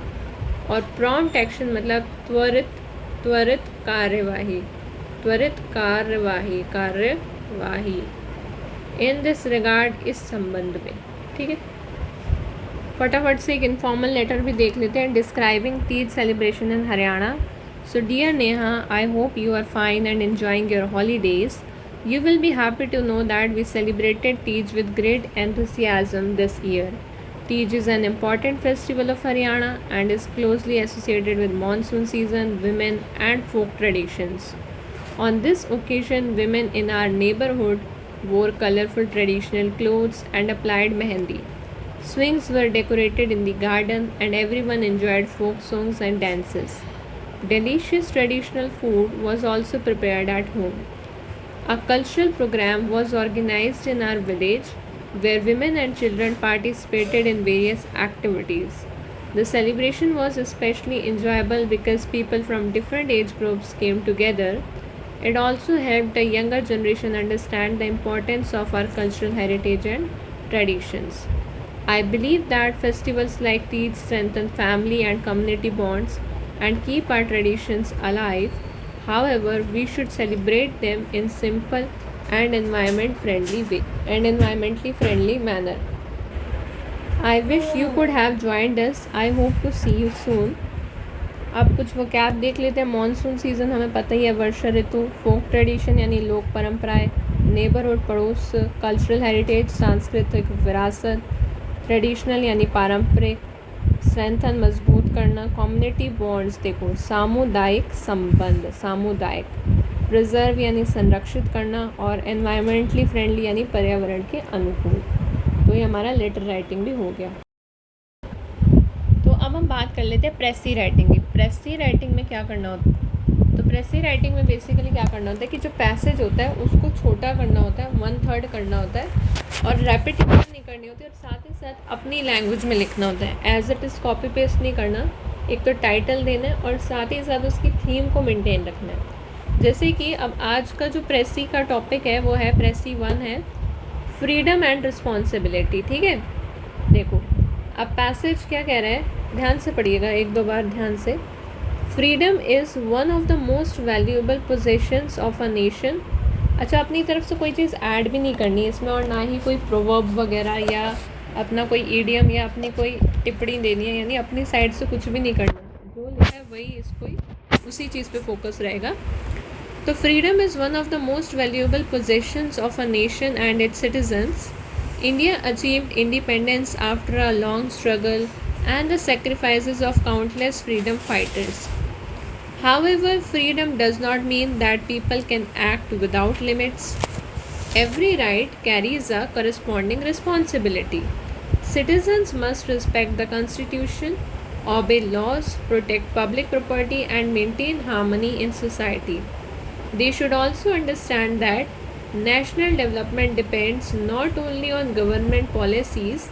और प्रॉम्प्ट एक्शन मतलब त्वरित कार्यवाही इन दिस रिगार्ड, इस संबंध में। ठीक है, फटाफट से एक इनफॉर्मल लेटर भी देख लेते हैं। Describing Teej celebration in Haryana. So dear Neha, I hope you are fine and enjoying your holidays. You will be happy to know that we celebrated Teej with great enthusiasm this year. Teej is an important festival of Haryana and is closely associated with monsoon season, women and folk traditions. On this occasion, women in our neighborhood wore colorful traditional clothes and applied mehendi. Swings were decorated in the garden and everyone enjoyed folk songs and dances. Delicious traditional food was also prepared at home. A cultural program was organized in our village where women and children participated in various activities. The celebration was especially enjoyable because people from different age groups came together. It also helped the younger generation understand the importance of our cultural heritage and traditions. I believe that festivals like Teej strengthen family and community bonds and keep our traditions alive. However, we should celebrate them in simple and environmentally friendly manner. I wish you could have joined us. I hope to see you soon. अब कुछ vocab देख लेते हैं। Monsoon season हमें पता ही है, वर्षा ऋतु। फोक tradition यानी लोक परंपराएं। नेबरहुड पड़ोस। कल्चरल हेरिटेज सांस्कृतिक विरासत। ट्रेडिशनल यानी पारंपरिक। स्ट्रेंथन मजबूत करना। कम्युनिटी बॉन्ड्स देखो सामुदायिक संबंध, सामुदायिक। प्रिजर्व यानी संरक्षित करना। और एनवायरमेंटली फ्रेंडली यानी पर्यावरण के अनुकूल। तो ये हमारा लेटर राइटिंग भी हो गया। तो अब हम बात कर लेते हैं प्रेसी राइटिंग की। प्रेसी राइटिंग में क्या करना होता है? तो प्रेसी राइटिंग में बेसिकली क्या करना होता है कि जो पैसेज होता है उसको छोटा करना होता है, 1/3 करना होता है और रेपिटेशन नहीं करनी होती, और साथ ही साथ अपनी लैंग्वेज में लिखना होता है। As it is copy paste नहीं करना। एक तो टाइटल देना है और साथ ही साथ उसकी थीम को मेंटेन रखना है। जैसे कि अब आज का जो प्रेसी का टॉपिक है वो है, प्रेसी 1 है फ्रीडम एंड रिस्पॉन्सिबिलिटी। ठीक है, देखो अब पैसेज क्या कह रहा है, ध्यान से पढ़िएगा, 1-2 बार ध्यान से। Freedom is one of the most valuable possessions of a nation. अच्छा, अपनी तरफ से कोई चीज़ ऐड भी नहीं करनी है इसमें, और ना ही कोई प्रोवर्ब वगैरह या अपना कोई ईडियम या अपनी कोई टिप्पणी देनी है, यानी अपनी साइड से कुछ भी नहीं करना। जो लिखा है वही इसको उसी चीज़ पे फोकस रहेगा। तो freedom is one of the most valuable possessions of a nation and it's citizens. India achieved independence after a long struggle and the sacrifices of countless freedom fighters. However, freedom does not mean that people can act without limits. Every right carries a corresponding responsibility. Citizens must respect the Constitution, obey laws, protect public property, and maintain harmony in society. They should also understand that national development depends not only on government policies.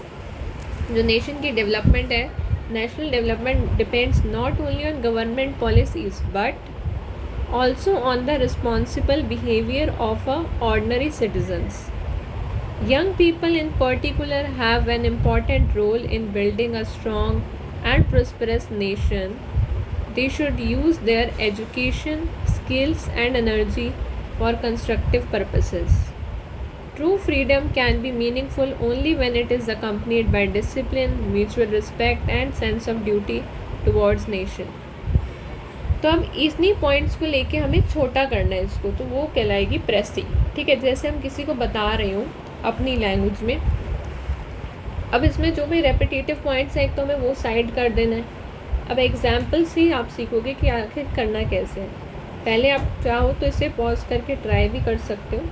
जो nation की development है, national development depends not only on government policies but also on the responsible behaviour of a ordinary citizens. Young people in particular have an important role in building a strong and prosperous nation. They should use their education, skills and energy for constructive purposes. True freedom can be meaningful only when it is accompanied by discipline, mutual respect and sense of duty towards nation. तो अब इन्हीं points को लेके हमें छोटा करना है इसको, तो वो कहलाएगी प्रेसी. ठीक है, जैसे हम किसी को बता रहे हो अपनी लैंग्वेज में. अब इसमें जो भी रेपिटेटिव पॉइंट्स हैं एक तो हमें वो साइड कर देना है. अब एग्जाम्पल से ही आप सीखोगे कि आखिर करना कैसे है। पहले आप चाहो तो इसे पॉज करके ट्राई भी कर सकते हो।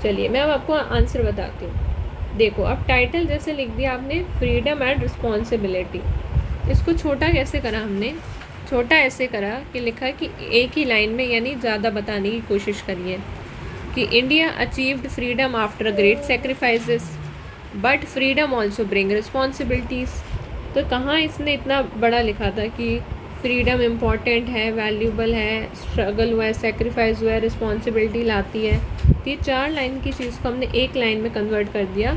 चलिए मैं अब आपको आंसर बताती हूँ। देखो, अब टाइटल जैसे लिख दिया आपने, फ्रीडम एंड रिस्पॉन्सिबिलिटी। इसको छोटा कैसे करा हमने? छोटा ऐसे करा कि लिखा कि एक ही लाइन में, यानी ज़्यादा बताने की कोशिश करिए कि India achieved freedom after great sacrifices but freedom also bring responsibilities. तो कहाँ इसने इतना बड़ा लिखा था कि फ्रीडम इम्पॉर्टेंट है, वैल्यूबल है, स्ट्रगल हुआ है, सेक्रीफाइस हुआ है, रिस्पॉन्सिबिलिटी लाती है। तो ये 4 लाइन की चीज़ को हमने एक लाइन में कन्वर्ट कर दिया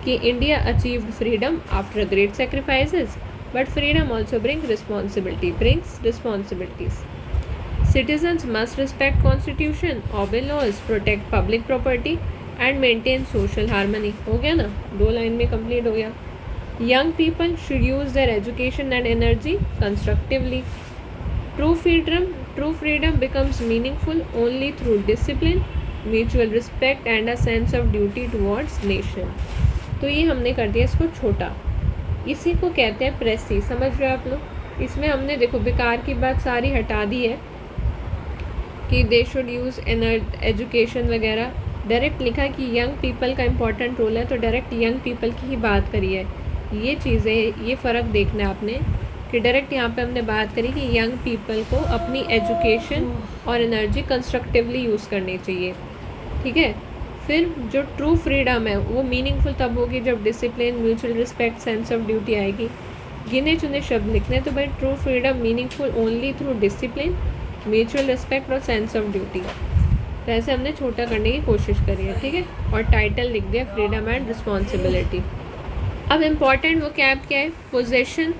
कि India achieved freedom after great sacrifices but freedom also brings responsibilities. Citizens must respect constitution, obey laws, protect public property and maintain social harmony। हो गया ना, 2 लाइन में कंप्लीट हो गया। Young people should use their education and energy constructively। True freedom becomes meaningful only through discipline, mutual respect and a sense of duty towards nation। तो ये हमने कर दिया इसको छोटा। इसी को कहते हैं प्रेसी। समझ रहे हो आप लोग? इसमें हमने देखो बेकार की बात सारी हटा दी है कि दे शुड यूज़ एजुकेशन वगैरह। डायरेक्ट लिखा कि यंग पीपल का इम्पोर्टेंट रोल है, तो डायरेक्ट यंग पीपल की ही बात करी है। ये चीज़ें, ये फ़र्क देखना है आपने कि डायरेक्ट यहाँ पे हमने बात करी कि यंग पीपल को अपनी एजुकेशन और एनर्जी कंस्ट्रक्टिवली यूज़ करनी चाहिए। ठीक है। फिर जो ट्रू फ्रीडम है वो मीनिंगफुल तब होगी जब discipline, mutual respect, sense of duty आएगी। गिने चुने शब्द लिखने, तो भाई true freedom meaningful only through discipline, mutual respect और सेंस ऑफ ड्यूटी। तो ऐसे हमने छोटा करने की कोशिश करी है। ठीक है। और टाइटल लिख दिया फ्रीडम एंड रिस्पॉन्सिबिलिटी। अब इम्पॉर्टेंट वो क्या है? पोजेशन।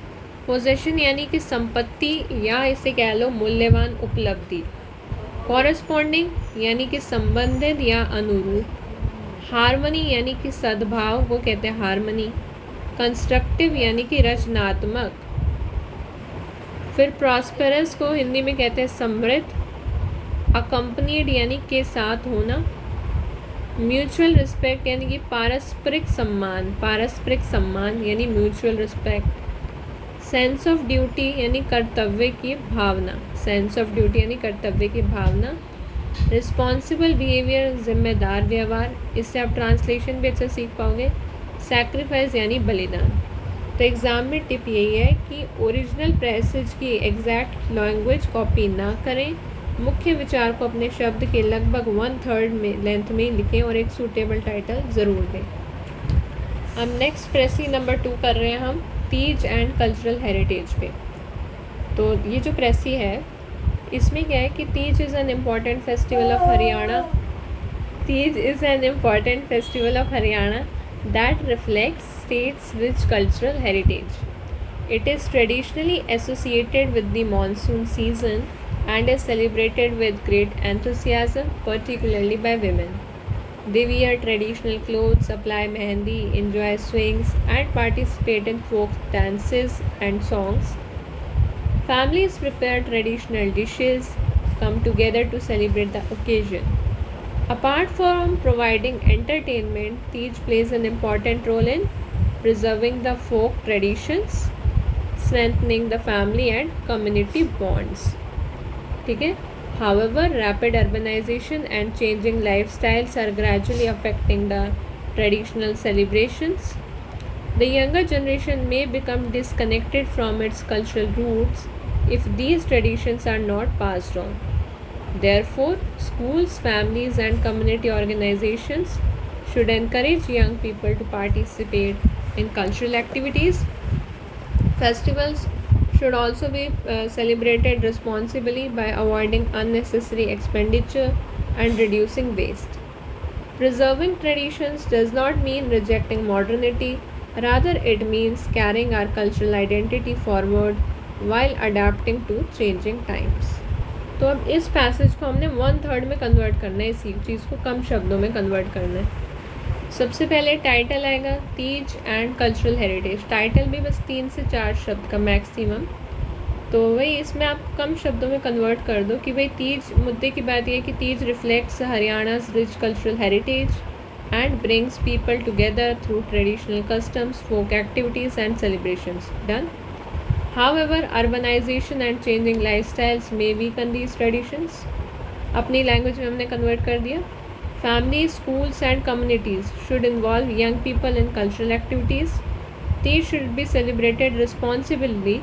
पोजेशन यानी कि संपत्ति या इसे कह लो मूल्यवान उपलब्धि। कॉरस्पॉन्डिंग यानी कि संबंधित या अनुरूप। हार्मनी यानी कि सद्भाव, वो कहते हैं हार्मनी। कंस्ट्रक्टिव यानी कि रचनात्मक। फिर प्रॉस्पेरस को हिंदी में कहते हैं समृद्ध। अकम्पनीड यानी के साथ होना। म्यूचुअल रिस्पेक्ट यानी कि पारस्परिक सम्मान यानी mutual respect. Sense of duty यानी कर्तव्य की भावना। रिस्पॉन्सिबल बिहेवियर, जिम्मेदार व्यवहार। इससे आप ट्रांसलेशन भी अच्छा सीख पाओगे। सैक्रिफाइस यानी बलिदान। तो एग्ज़ाम में टिप यही है कि ओरिजिनल पैसेज की एग्जैक्ट लैंग्वेज कॉपी ना करें। मुख्य विचार को अपने शब्द के लगभग 1/3 में लेंथ में लिखें और एक सूटेबल टाइटल ज़रूर दें। अब नेक्स्ट प्रेसी नंबर 2 कर रहे हैं हम, तीज एंड कल्चरल हेरिटेज पे। तो ये जो प्रेसी है इसमें क्या है कि Teej is an important festival of Haryana that reflects state's rich cultural heritage. It is traditionally associated with the monsoon season and is celebrated with great enthusiasm, particularly by women. They wear traditional clothes, apply mehendi, enjoy swings, and participate in folk dances and songs. Families prepare traditional dishes, come together to celebrate the occasion. Apart from providing entertainment, Teej plays an important role in preserving the folk traditions, strengthening the family and community bonds. ठीक है? However, rapid urbanization and changing lifestyles are gradually affecting the traditional celebrations. The younger generation may become disconnected from its cultural roots if these traditions are not passed on. Therefore, schools, families and community organizations should encourage young people to participate in cultural activities. Festivals should also be celebrated responsibly by avoiding unnecessary expenditure and reducing waste. Preserving traditions does not mean rejecting modernity, rather it means carrying our cultural identity forward while adapting to changing times. तो अब इस passage को हमने 1/3 में convert करना है, इसी चीज़ को कम शब्दों में कन्वर्ट करना है। सबसे पहले टाइटल आएगा Teej and cultural heritage. Title भी बस 3 से 4 शब्द का मैक्सिमम। तो वही इसमें आप कम शब्दों में कन्वर्ट कर दो कि भाई तीज, मुद्दे की बात यह है कि Teej reflects Haryana's rich cultural heritage and brings people together through traditional customs, folk activities and celebrations. Done. However, urbanization and changing lifestyles may weaken these traditions. अपनी लैंग्वेज में हमने कन्वर्ट कर दिया. Families, schools and communities should involve young people in cultural activities. These should be celebrated responsibly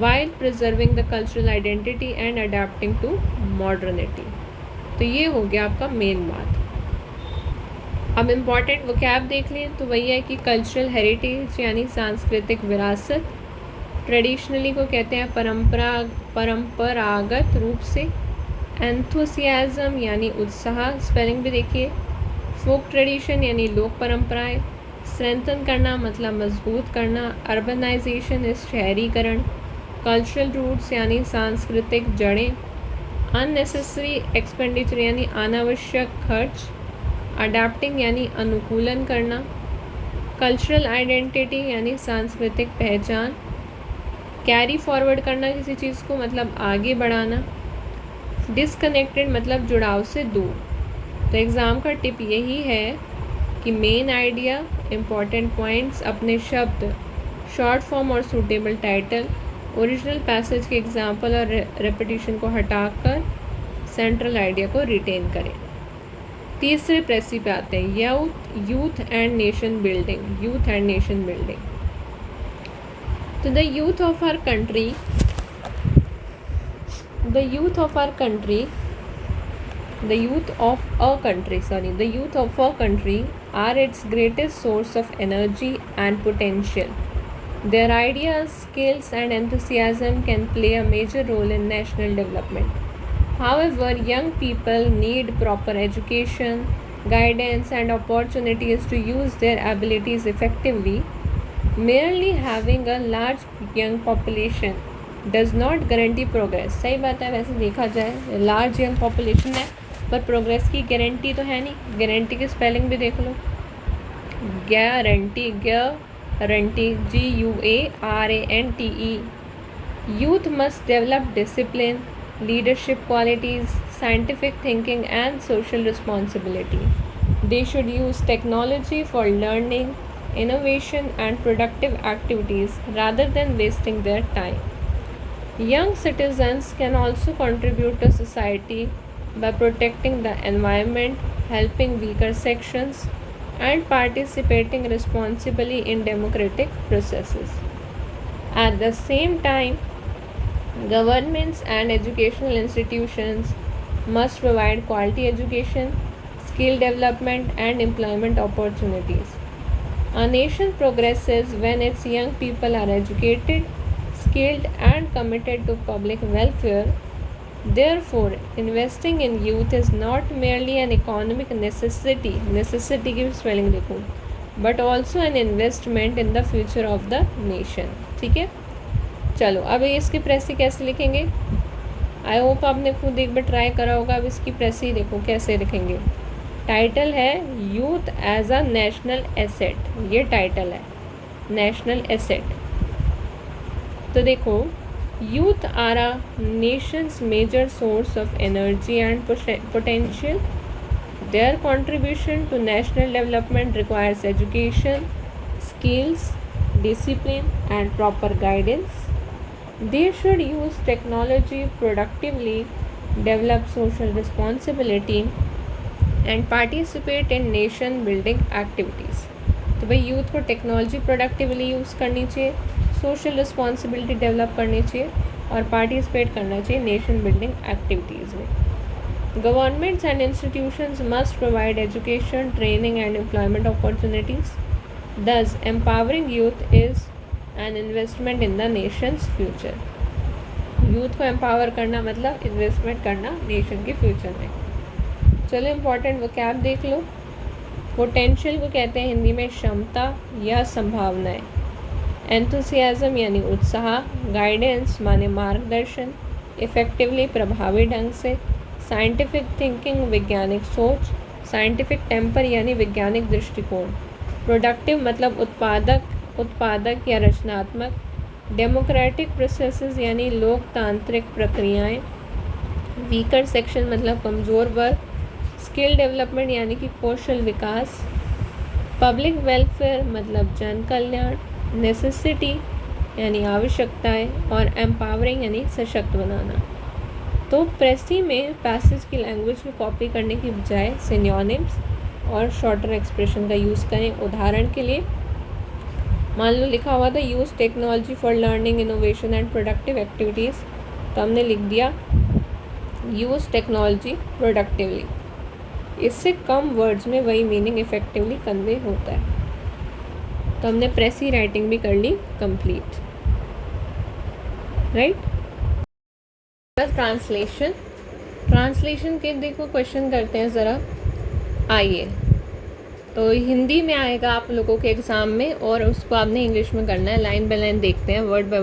while preserving the cultural identity and adapting to modernity. तो ये हो गया आपका मेन बात. अब इम्पॉर्टेंट वोकैब देख लें तो वही है कि कल्चरल हेरिटेज यानी सांस्कृतिक विरासत. ट्रेडिशनली को कहते हैं परंपरागत रूप से. एंथुसियाज़म यानी उत्साह, स्पेलिंग भी देखिए. फोक ट्रेडिशन यानी लोक परंपराएं. स्ट्रेंथन करना मतलब मजबूत करना. अर्बनाइजेशन इस शहरीकरण. कल्चरल रूट्स यानी सांस्कृतिक जड़ें. अननेसेसरी एक्सपेंडिचर यानी अनावश्यक खर्च. अडेप्टिंग यानी अनुकूलन करना. कल्चरल आइडेंटिटी यानी सांस्कृतिक पहचान. कैरी फॉरवर्ड करना किसी चीज़ को मतलब आगे बढ़ाना. डिसकनेक्टेड मतलब जुड़ाव से दूर. तो एग्ज़ाम का टिप यही है कि मेन आइडिया, इम्पॉर्टेंट पॉइंट्स, अपने शब्द, शॉर्ट फॉर्म और सूटेबल टाइटल, ओरिजिनल पैसेज के एग्जाम्पल और रेपिटेशन को हटाकर सेंट्रल आइडिया को रिटेन करें. तीसरे प्रेसी पे आते हैं, youth and nation building. Youth and nation building. तो the youth of our country the youth of a country are its greatest source of energy and potential. Their ideas, skills and enthusiasm can play a major role in national development. However, young people need proper education, guidance and opportunities to use their abilities effectively. Merely having a large young population does not guarantee progress. सही बात है. वैसे देखा जाए large young population है पर progress की guarantee तो है नहीं. गारंटी की स्पेलिंग भी देख लो. Guarantee, GUARANTE. Youth must develop discipline, leadership qualities, scientific thinking and social responsibility. They should use technology for learning, innovation and productive activities rather than wasting their time. Young citizens can also contribute to society by protecting the environment, helping weaker sections, and participating responsibly in democratic processes. At the same time, governments and educational institutions must provide quality education, skill development, and employment opportunities. A nation progresses when its young people are educated, skilled, and committed to public welfare. Therefore, investing in youth is not merely an economic necessity की spelling देखो, but also an investment in the future of the nation. ठीक है. चलो अब इसकी प्रेसी कैसे लिखेंगे. I hope आपने खुद एक बार ट्राई करा होगा. अब इसकी प्रेसी देखो कैसे लिखेंगे. टाइटल है youth as a national asset. ये टाइटल है नेशनल एसेट. तो देखो, youth are a nation's major source of energy and potential. Their contribution to national development requires education, skills, discipline and proper guidance. They should use technology productively, develop social responsibility and participate in nation building activities. तो भाई youth को technology productively use करनी चाहिए, social responsibility develop करनी चाहिए और participate करना चाहिए नेशन बिल्डिंग एक्टिविटीज़ में. Governments and institutions must provide education, training and employment opportunities. Thus, empowering youth is an investment in the nation's future. Youth को empower करना मतलब इन्वेस्टमेंट करना नेशन के फ्यूचर में. चलो इम्पॉर्टेंट वोकैब देख लो. पोटेंशियल को कहते हैं हिंदी में क्षमता या संभावनाएं. एंथुसियाज़म यानी उत्साह. गाइडेंस माने मार्गदर्शन. इफ़ेक्टिवली प्रभावी ढंग से. साइंटिफिक थिंकिंग वैज्ञानिक सोच. साइंटिफिक टेम्पर यानी वैज्ञानिक दृष्टिकोण. प्रोडक्टिव मतलब उत्पादक या रचनात्मक. डेमोक्रेटिक प्रोसेसेस यानी लोकतांत्रिक प्रक्रियाएं. वीकर सेक्शन मतलब कमज़ोर वर्ग. स्किल डेवलपमेंट यानी कि कौशल विकास. पब्लिक वेलफेयर मतलब जन कल्याण. नेसेसिटी यानी आवश्यकताएं, और एम्पावरिंग यानी सशक्त बनाना। तो प्रेसी में पैसेज की लैंग्वेज को कॉपी करने की बजाय सिनोनिम्स और शॉर्टर एक्सप्रेशन का यूज़ करें। उदाहरण के लिए मान लो लिखा हुआ था use technology for learning, innovation and productive activities, तो हमने लिख दिया यूज़ टेक्नोलॉजी प्रोडक्टिवली। इससे कम वर्ड्स में वही मीनिंग इफेक्टिवली कन्वे होता है। तो हमने प्रेसी राइटिंग भी कर ली कंप्लीट, राइट। ट्रांसलेशन के देखो क्वेश्चन करते हैं ज़रा, आइए। तो हिंदी में आएगा आप लोगों के एग्ज़ाम में, और उसको आपने इंग्लिश में करना है। लाइन बाय लाइन देखते हैं, वर्ड बाय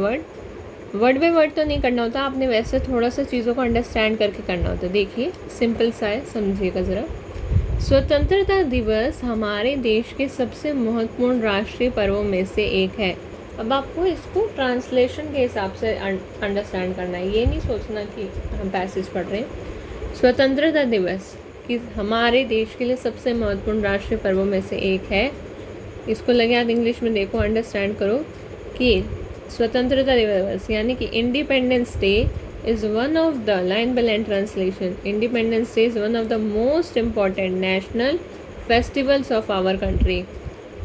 वर्ड तो नहीं करना होता आपने, वैसे थोड़ा सा चीज़ों को अंडरस्टैंड करके करना होता है। देखिए सिंपल सा है, समझिएगा ज़रा। स्वतंत्रता दिवस हमारे देश के सबसे महत्वपूर्ण राष्ट्रीय पर्वों में से एक है। अब आपको इसको ट्रांसलेशन के हिसाब से अंडरस्टैंड करना है, ये नहीं सोचना कि हम पैसेज पढ़ रहे हैं। स्वतंत्रता दिवस कि हमारे देश के लिए सबसे महत्वपूर्ण राष्ट्रीय पर्वों में से एक है। इसको लगे आप इंग्लिश में देखो, अंडरस्टैंड करो कि स्वतंत्रता दिवस यानी कि independence day is one of the line by line translation. Independence Day is one of the most important national festivals of our country.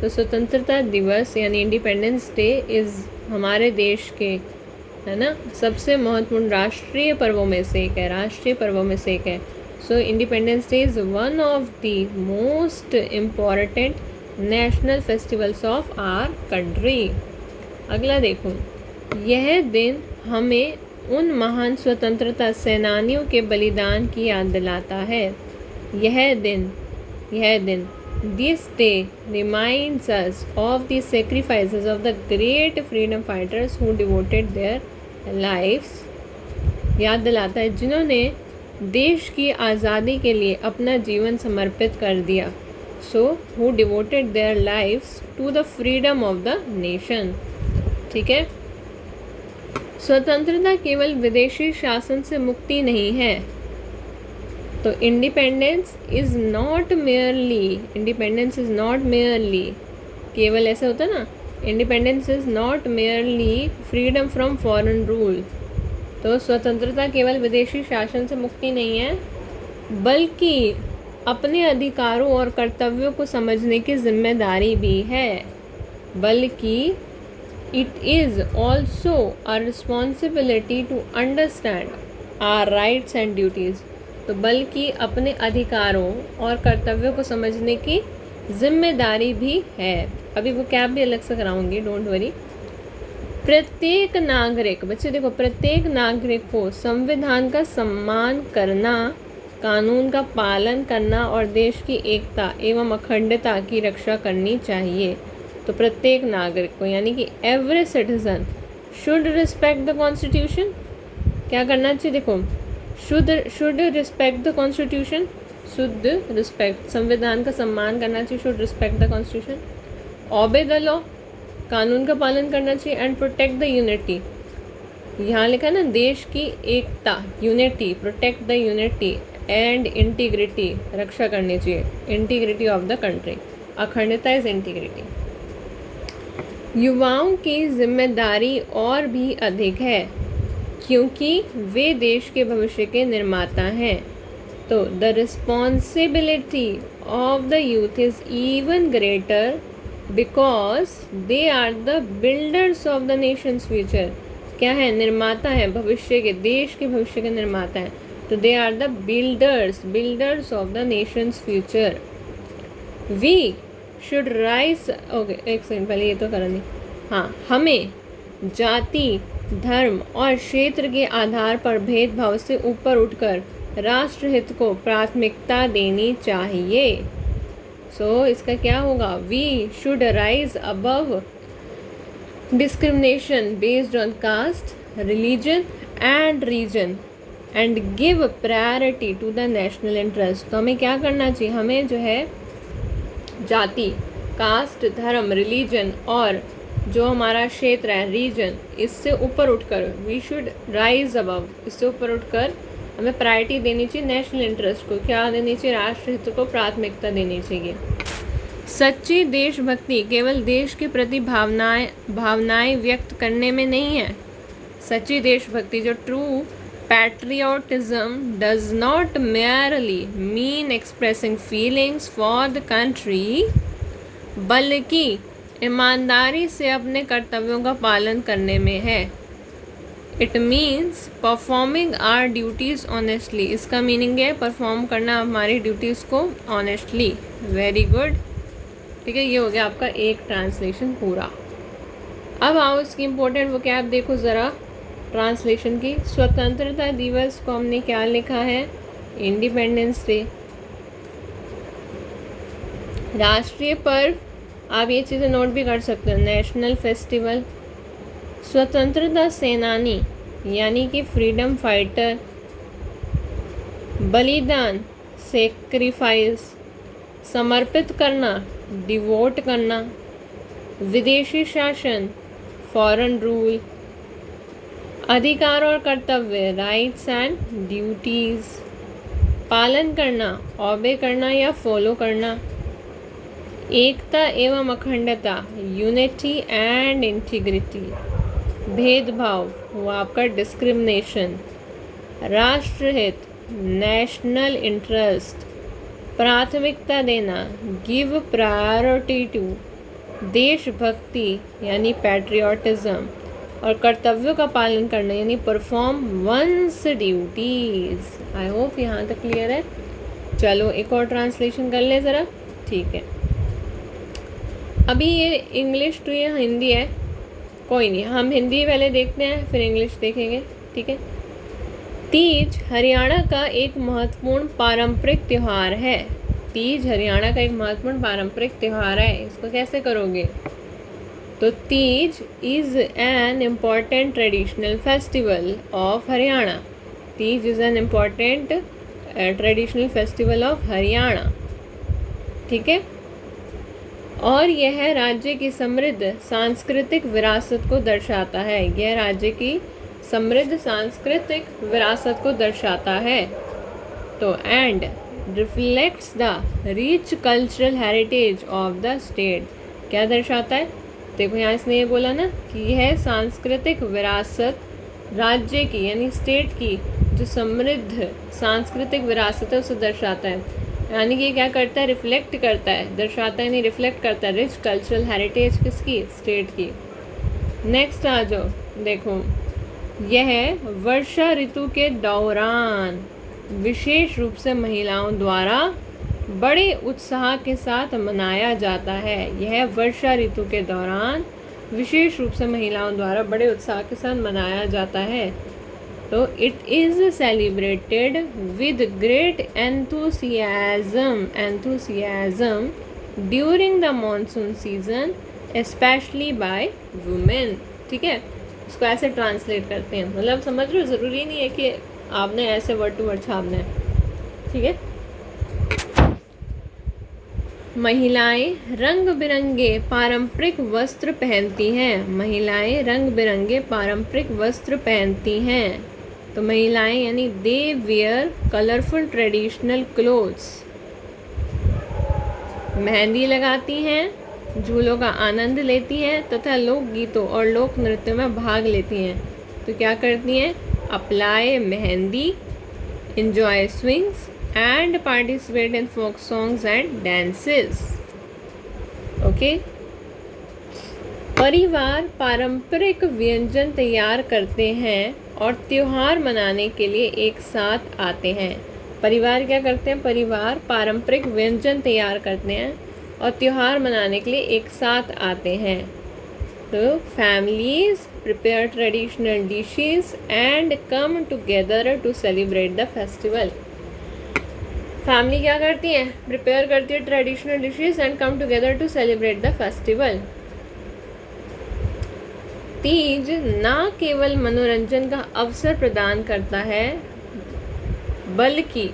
तो स्वतंत्रता दिवस यानी इंडिपेंडेंस डे इज़ हमारे देश के, है ना, सबसे महत्वपूर्ण राष्ट्रीय पर्वों में से एक है, so independence day is one of the most important national festivals of our country. अगला देखो, यह दिन हमें उन महान स्वतंत्रता सेनानियों के बलिदान की याद दिलाता है। यह दिन this day reminds us of the sacrifices of the great freedom fighters who devoted their lives. याद दिलाता है जिन्होंने देश की आज़ादी के लिए अपना जीवन समर्पित कर दिया। So who devoted their lives to the freedom of the nation. ठीक है, स्वतंत्रता केवल विदेशी शासन से मुक्ति नहीं है। तो इंडिपेंडेंस इज़ नॉट मेयरली, केवल ऐसा होता ना, independence is not merely freedom from foreign rule. तो स्वतंत्रता केवल विदेशी शासन से मुक्ति नहीं है, बल्कि अपने अधिकारों और कर्तव्यों को समझने की जिम्मेदारी भी है। It is also a responsibility to understand our rights and duties. तो बल्कि अपने अधिकारों और कर्तव्यों को समझने की जिम्मेदारी भी है। अभी वो कैब भी अलग से कराऊंगी, डोंट वरी। प्रत्येक नागरिक, बच्चे देखो, प्रत्येक नागरिक को संविधान का सम्मान करना, कानून का पालन करना और देश की एकता एवं अखंडता की रक्षा करनी चाहिए। तो प्रत्येक नागरिक को यानी कि every citizen should respect the constitution. क्या करना चाहिए, देखो, should respect the constitution, should respect, संविधान का सम्मान करना चाहिए, should respect the constitution, obey the law, कानून का पालन करना चाहिए, एंड प्रोटेक्ट द यूनिटी। यहाँ लिखा ना, देश की एकता, unity, protect the unity and integrity, रक्षा करनी चाहिए, इंटीग्रिटी ऑफ द कंट्री, अखंडता इज इंटीग्रिटी। युवाओं की जिम्मेदारी और भी अधिक है क्योंकि वे देश के भविष्य के निर्माता हैं। तो the responsibility of the youth is even greater because they are the builders of the nation's future. क्या है, निर्माता है भविष्य के, देश के भविष्य के निर्माता हैं। तो they are the builders of the nation's future. We should rise, okay एक सेकंड पहले ये तो करा नहीं, हाँ, हमें जाति, धर्म और क्षेत्र के आधार पर भेदभाव से ऊपर उठकर राष्ट्रहित को प्राथमिकता देनी चाहिए। इसका क्या होगा, we should rise above discrimination based on caste, religion and region and give priority to the national interest. तो हमें क्या करना चाहिए, हमें जो है जाति, कास्ट, धर्म, रिलीजन और जो हमारा क्षेत्र है, रीजन, इससे ऊपर उठकर, वी शुड राइज अबव, इससे ऊपर उठकर हमें प्रायोरिटी देनी चाहिए नेशनल इंटरेस्ट को। क्या देनी चाहिए, राष्ट्रहित को प्राथमिकता देनी चाहिए। सच्ची देशभक्ति केवल देश के प्रति भावनाएं व्यक्त करने में नहीं है। सच्ची देशभक्ति, जो true patriotism does not merely mean expressing feelings for the country, बल्कि ईमानदारी से अपने कर्तव्यों का पालन करने में है। It means performing our duties honestly. इसका मीनिंग है परफॉर्म करना हमारी ड्यूटीज़ को ऑनेस्टली। Very good. ठीक है, ये हो गया आपका एक ट्रांसलेशन पूरा। अब आओ इसकी इम्पोर्टेंट वो क्या, आप देखो ज़रा ट्रांसलेशन की। स्वतंत्रता दिवस को हमने क्या लिखा है? Independence day. राष्ट्रीय पर्व, आप ये चीज़ें नोट भी कर सकते हो, नेशनल फेस्टिवल। स्वतंत्रता सेनानी यानी कि फ्रीडम फाइटर। बलिदान, सेक्रीफाइस। समर्पित करना, डिवोट करना। विदेशी शासन, फॉरेन रूल। अधिकार और कर्तव्य, राइट्स एंड ड्यूटीज़। पालन करना, ऑबे करना या फॉलो करना। एकता एवं अखंडता, यूनिटी एंड इंटीग्रिटी। भेदभाव, वो आपका डिस्क्रिमिनेशन। राष्ट्रहित, नेशनल इंटरेस्ट। प्राथमिकता देना, गिव प्रायोरिटी टू। देशभक्ति यानी पैट्रियोटिज्म। और कर्तव्यों का पालन करना यानी perform one's duties. I hope यहाँ तक क्लियर है। चलो एक और ट्रांसलेशन कर ले ज़रा। ठीक है, अभी ये इंग्लिश टू या हिंदी है, कोई नहीं, हम हिंदी पहले देखते हैं फिर इंग्लिश देखेंगे। ठीक है। तीज हरियाणा का एक महत्वपूर्ण पारंपरिक त्यौहार है। तीज हरियाणा का एक महत्वपूर्ण पारंपरिक त्यौहार है। इसको कैसे करोगे? तो Teej is an important traditional festival of Haryana. Teej is an important traditional festival of Haryana. ठीक है। और यह राज्य की समृद्ध सांस्कृतिक विरासत को दर्शाता है। यह राज्य की समृद्ध सांस्कृतिक विरासत को दर्शाता है। तो and reflects the rich cultural heritage of the state. क्या दर्शाता है? देखो यहाँ इसने ये बोला ना कि यह सांस्कृतिक विरासत राज्य की यानी स्टेट की जो समृद्ध सांस्कृतिक विरासत है उसे दर्शाता है। यानी कि ये क्या करता है? रिफ्लेक्ट करता है, दर्शाता है नहीं, रिफ्लेक्ट करता है रिच कल्चरल हेरिटेज किसकी? स्टेट की। नेक्स्ट आ जाओ, देखो यह वर्षा ऋतु के दौरान विशेष रूप से महिलाओं द्वारा बड़े उत्साह के साथ मनाया जाता है। यह वर्षा ऋतु के दौरान विशेष रूप से महिलाओं द्वारा बड़े उत्साह के साथ मनाया जाता है। तो it is celebrated with great enthusiasm during the monsoon season specially by women. ठीक है, इसको ऐसे ट्रांसलेट करते हैं, मतलब समझ लो, ज़रूरी नहीं है कि आपने ऐसे वर्ड टू वर्ड छापना है। ठीक है। महिलाएं रंग बिरंगे पारंपरिक वस्त्र पहनती हैं। महिलाएं रंग बिरंगे पारंपरिक वस्त्र पहनती हैं। तो महिलाएं यानी they wear colourful traditional clothes. मेहंदी लगाती हैं, झूलों का आनंद लेती हैं तथा लोक गीतों और लोक नृत्यों में भाग लेती हैं। तो क्या करती हैं? Apply mehndi, enjoy swings and participate in folk songs and dances. Okay? परिवार पारंपरिक व्यंजन तैयार करते हैं और त्योहार मनाने के लिए एक साथ आते हैं। परिवार क्या करते हैं? परिवार पारंपरिक व्यंजन तैयार करते हैं और त्योहार मनाने के लिए एक साथ आते हैं। तो families prepare traditional dishes and come together to celebrate the festival. Family क्या करती है? प्रिपेयर करती है traditional dishes and come together to celebrate the festival. Teej ना केवल मनोरंजन का अवसर प्रदान करता है बल्कि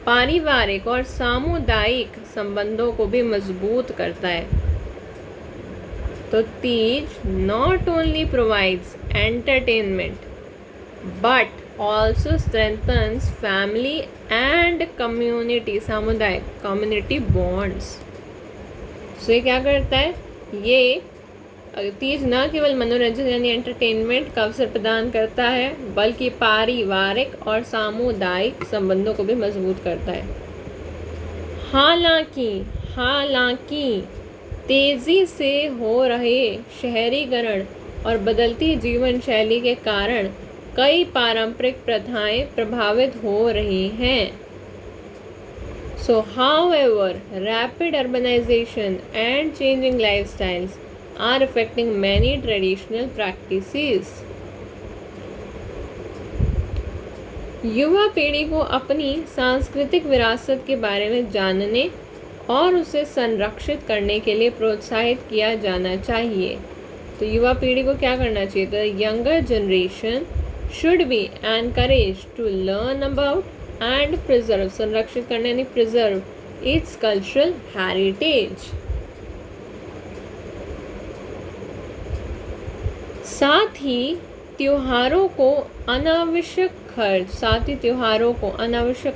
पारिवारिक और सामुदायिक संबंधों को भी मजबूत करता है। तो Teej not only provides entertainment but also strengthens family and community, सामुदायिक community bonds. सो ये क्या करता है, ये तीज न केवल मनोरंजन यानी एंटरटेनमेंट का अवसर प्रदान करता है बल्कि पारिवारिक और सामुदायिक संबंधों को भी मजबूत करता है। हालांकि तेजी से हो रहे शहरीकरण और बदलती जीवन शैली के कारण कई पारंपरिक प्रथाएं प्रभावित हो रही हैं। So, however, rapid urbanization and changing lifestyles are affecting many traditional practices. युवा पीढ़ी को अपनी सांस्कृतिक विरासत के बारे में जानने और उसे संरक्षित करने के लिए प्रोत्साहित किया जाना चाहिए। तो युवा पीढ़ी को क्या करना चाहिए? The younger generation should be encourage to learn about and preserve, संरक्षित करने यानी प्रिजर्व इट्स कल्चरल हेरिटेज। साथ ही त्योहारों को अनावश्यक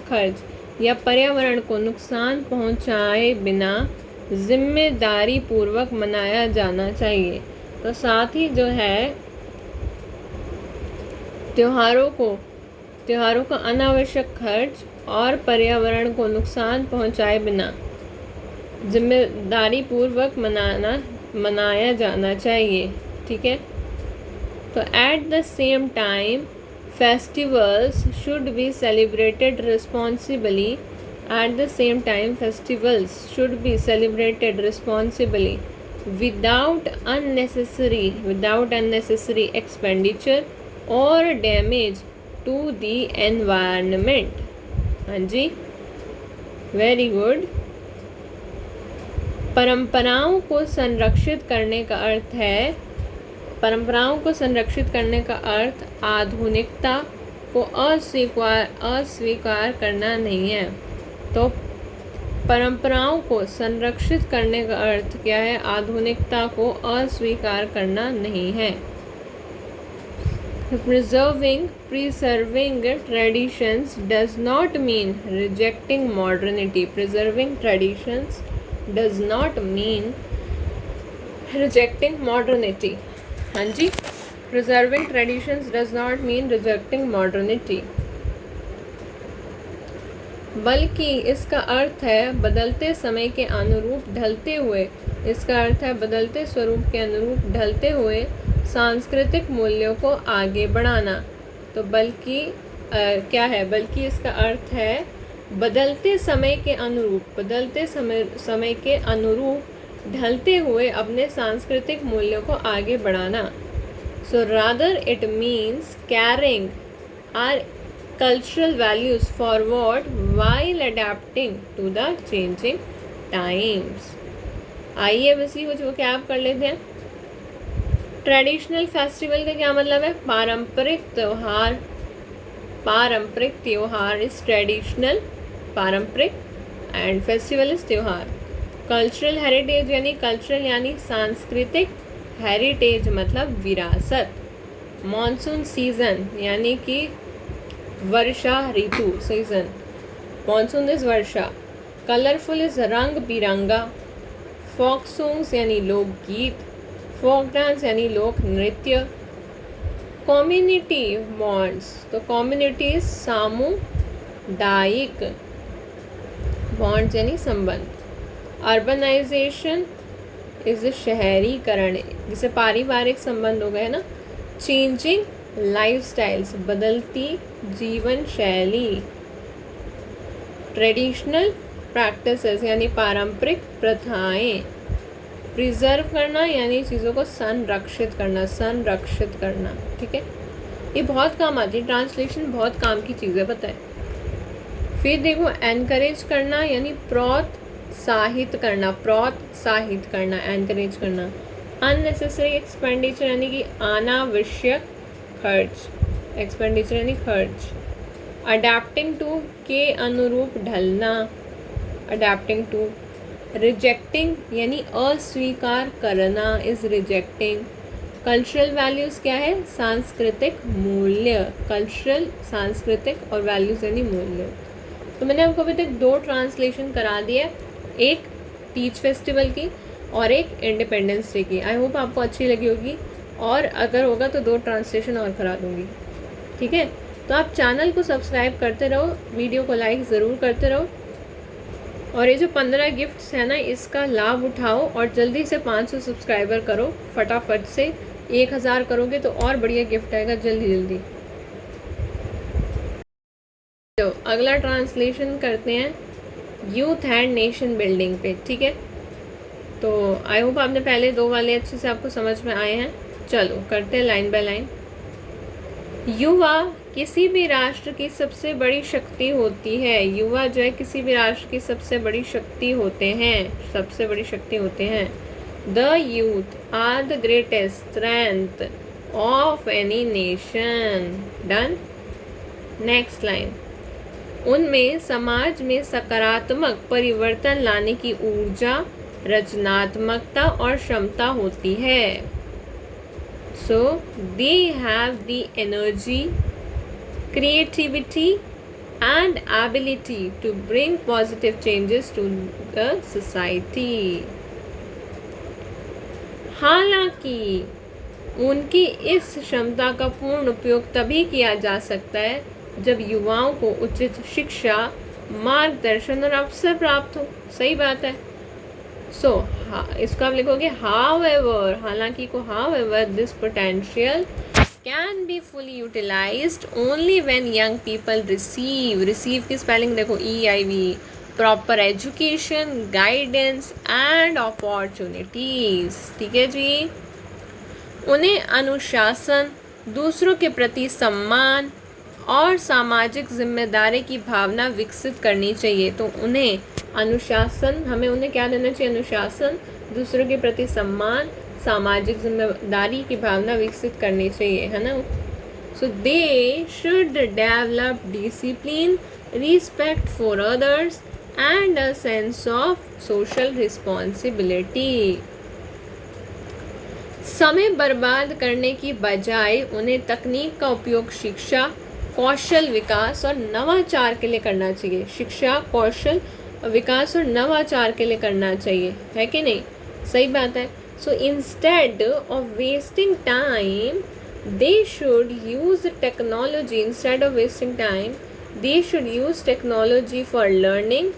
खर्च या पर्यावरण को नुकसान पहुंचाए बिना जिम्मेदारी पूर्वक मनाया जाना चाहिए। तो साथ ही जो है त्योहारों का अनावश्यक खर्च और पर्यावरण को नुकसान पहुंचाए बिना जिम्मेदारी पूर्वक मनाया जाना चाहिए। ठीक है, तो at the same time festivals should be celebrated responsibly. without unnecessary expenditure or damage to the environment। हाँ जी, वेरी गुड। परंपराओं को संरक्षित करने का अर्थ आधुनिकता को अस्वीकार करना नहीं है। तो परंपराओं को संरक्षित करने का अर्थ क्या है? आधुनिकता को अस्वीकार करना नहीं है। Preserving traditions does not mean rejecting modernity. Preserving traditions does not mean rejecting modernity. हाँ जी, preserving traditions does not mean rejecting modernity. बल्कि इसका अर्थ है बदलते समय के अनुरूप बदलते स्वरूप के अनुरूप ढलते हुए सांस्कृतिक मूल्यों को आगे बढ़ाना। तो बल्कि क्या है? बल्कि इसका अर्थ है बदलते समय के अनुरूप ढलते हुए अपने सांस्कृतिक मूल्यों को आगे बढ़ाना। So rather it means carrying our cultural values forward while adapting to the changing times। आइए अब इसी को क्या आप कर लेते हैं। ट्रेडिशनल फेस्टिवल का क्या मतलब है? पारंपरिक त्योहार इज ट्रेडिशनल, पारंपरिक, एंड फेस्टिवल इज त्योहार। कल्चरल हेरिटेज यानी सांस्कृतिक, हेरिटेज मतलब विरासत। मॉनसून सीजन यानी कि वर्षा ऋतु, सीजन। मॉनसून इज वर्षा। कलरफुल इज रंग बिरंगा। फोक सॉन्ग्स यानी लोकगीत। फोक डांस यानी लोक नृत्य। कम्युनिटी बॉन्ड्स, तो कम्युनिटी सामुदायिक, बॉन्ड्स यानी संबंध। अर्बनाइजेशन इज शहरीकरण, जिसे पारिवारिक संबंध हो गए ना। चेंजिंग लाइफस्टाइल्स, बदलती जीवन शैली। ट्रेडिशनल प्रैक्टिसेस यानी पारंपरिक प्रथाएं। प्रिजर्व करना यानी चीज़ों को संरक्षित करना। ठीक है, ये बहुत काम आती है, ट्रांसलेशन बहुत काम की चीज़ है, पता है। फिर देखो, एनकरेज करना यानी प्रोत्साहित करना, एनकरेज करना। अननेसेसरी एक्सपेंडिचर यानी कि अनावश्यक खर्च, एक्सपेंडिचर यानी खर्च। अडेप्टिंग टू के अनुरूप ढलना, अडेप्टिंग टू। रिजेक्टिंग यानी अस्वीकार करना, इज रिजेक्टिंग। कल्चरल वैल्यूज़ क्या है? सांस्कृतिक मूल्य। कल्चरल, सांस्कृतिक, और वैल्यूज़ यानी मूल्य। तो मैंने आपको अभी तक 2 ट्रांसलेशन करा दिया, एक तीज फेस्टिवल की और एक इंडिपेंडेंस डे की। आई होप आपको अच्छी लगी होगी, और अगर होगा तो 2 ट्रांसलेशन और करा दूँगी, ठीक है। तो आप चैनल को सब्सक्राइब करते रहो, वीडियो को लाइक ज़रूर करते रहो, और ये जो 15 गिफ्ट्स है ना, इसका लाभ उठाओ और जल्दी से 500 सब्सक्राइबर करो फटाफट से। 1000 करोगे तो और बढ़िया गिफ्ट आएगा जल्दी जल्दी। तो अगला ट्रांसलेशन करते हैं यूथ एंड नेशन बिल्डिंग पे, ठीक है। तो आई होप आपने पहले 2 वाले अच्छे से आपको समझ में आए हैं। चलो करते हैं लाइन बाय लाइन। युवा किसी भी राष्ट्र की सबसे बड़ी शक्ति होती है। युवा जो है किसी भी राष्ट्र की सबसे बड़ी शक्ति होते हैं, सबसे बड़ी शक्ति होते हैं। The youth are the greatest strength of any nation. Done. Next line. उनमें समाज में सकारात्मक परिवर्तन लाने की ऊर्जा, रचनात्मकता और क्षमता होती है। So they have the energy, creativity and ability to bring positive changes to the society. हालांकि उनकी इस क्षमता का पूर्ण उपयोग तभी किया जा सकता है जब युवाओं को उचित शिक्षा, मार्गदर्शन और अवसर प्राप्त हो। सही बात है। सो इसको आप लिखोगे हाउएवर, हालांकि को however this potential can be fully utilised only when young people receive की स्पेलिंग देखो EIV, proper education, guidance and opportunities. ठीक है जी। उन्हें अनुशासन, दूसरों के प्रति सम्मान और सामाजिक जिम्मेदारी की भावना विकसित करनी चाहिए। तो उन्हें अनुशासन, हमें उन्हें क्या देना चाहिए? अनुशासन, दूसरों के प्रति सम्मान, सामाजिक जिम्मेदारी की भावना विकसित करनी चाहिए, है ना। So they should develop discipline, respect for others and a sense of social responsibility. समय बर्बाद करने की बजाय उन्हें तकनीक का उपयोग शिक्षा, कौशल विकास और नवाचार के लिए करना चाहिए। शिक्षा, कौशल विकास और नवाचार के लिए करना चाहिए, है कि नहीं? सही बात है। So instead of wasting time they should use technology, instead of wasting time they should use technology for learning,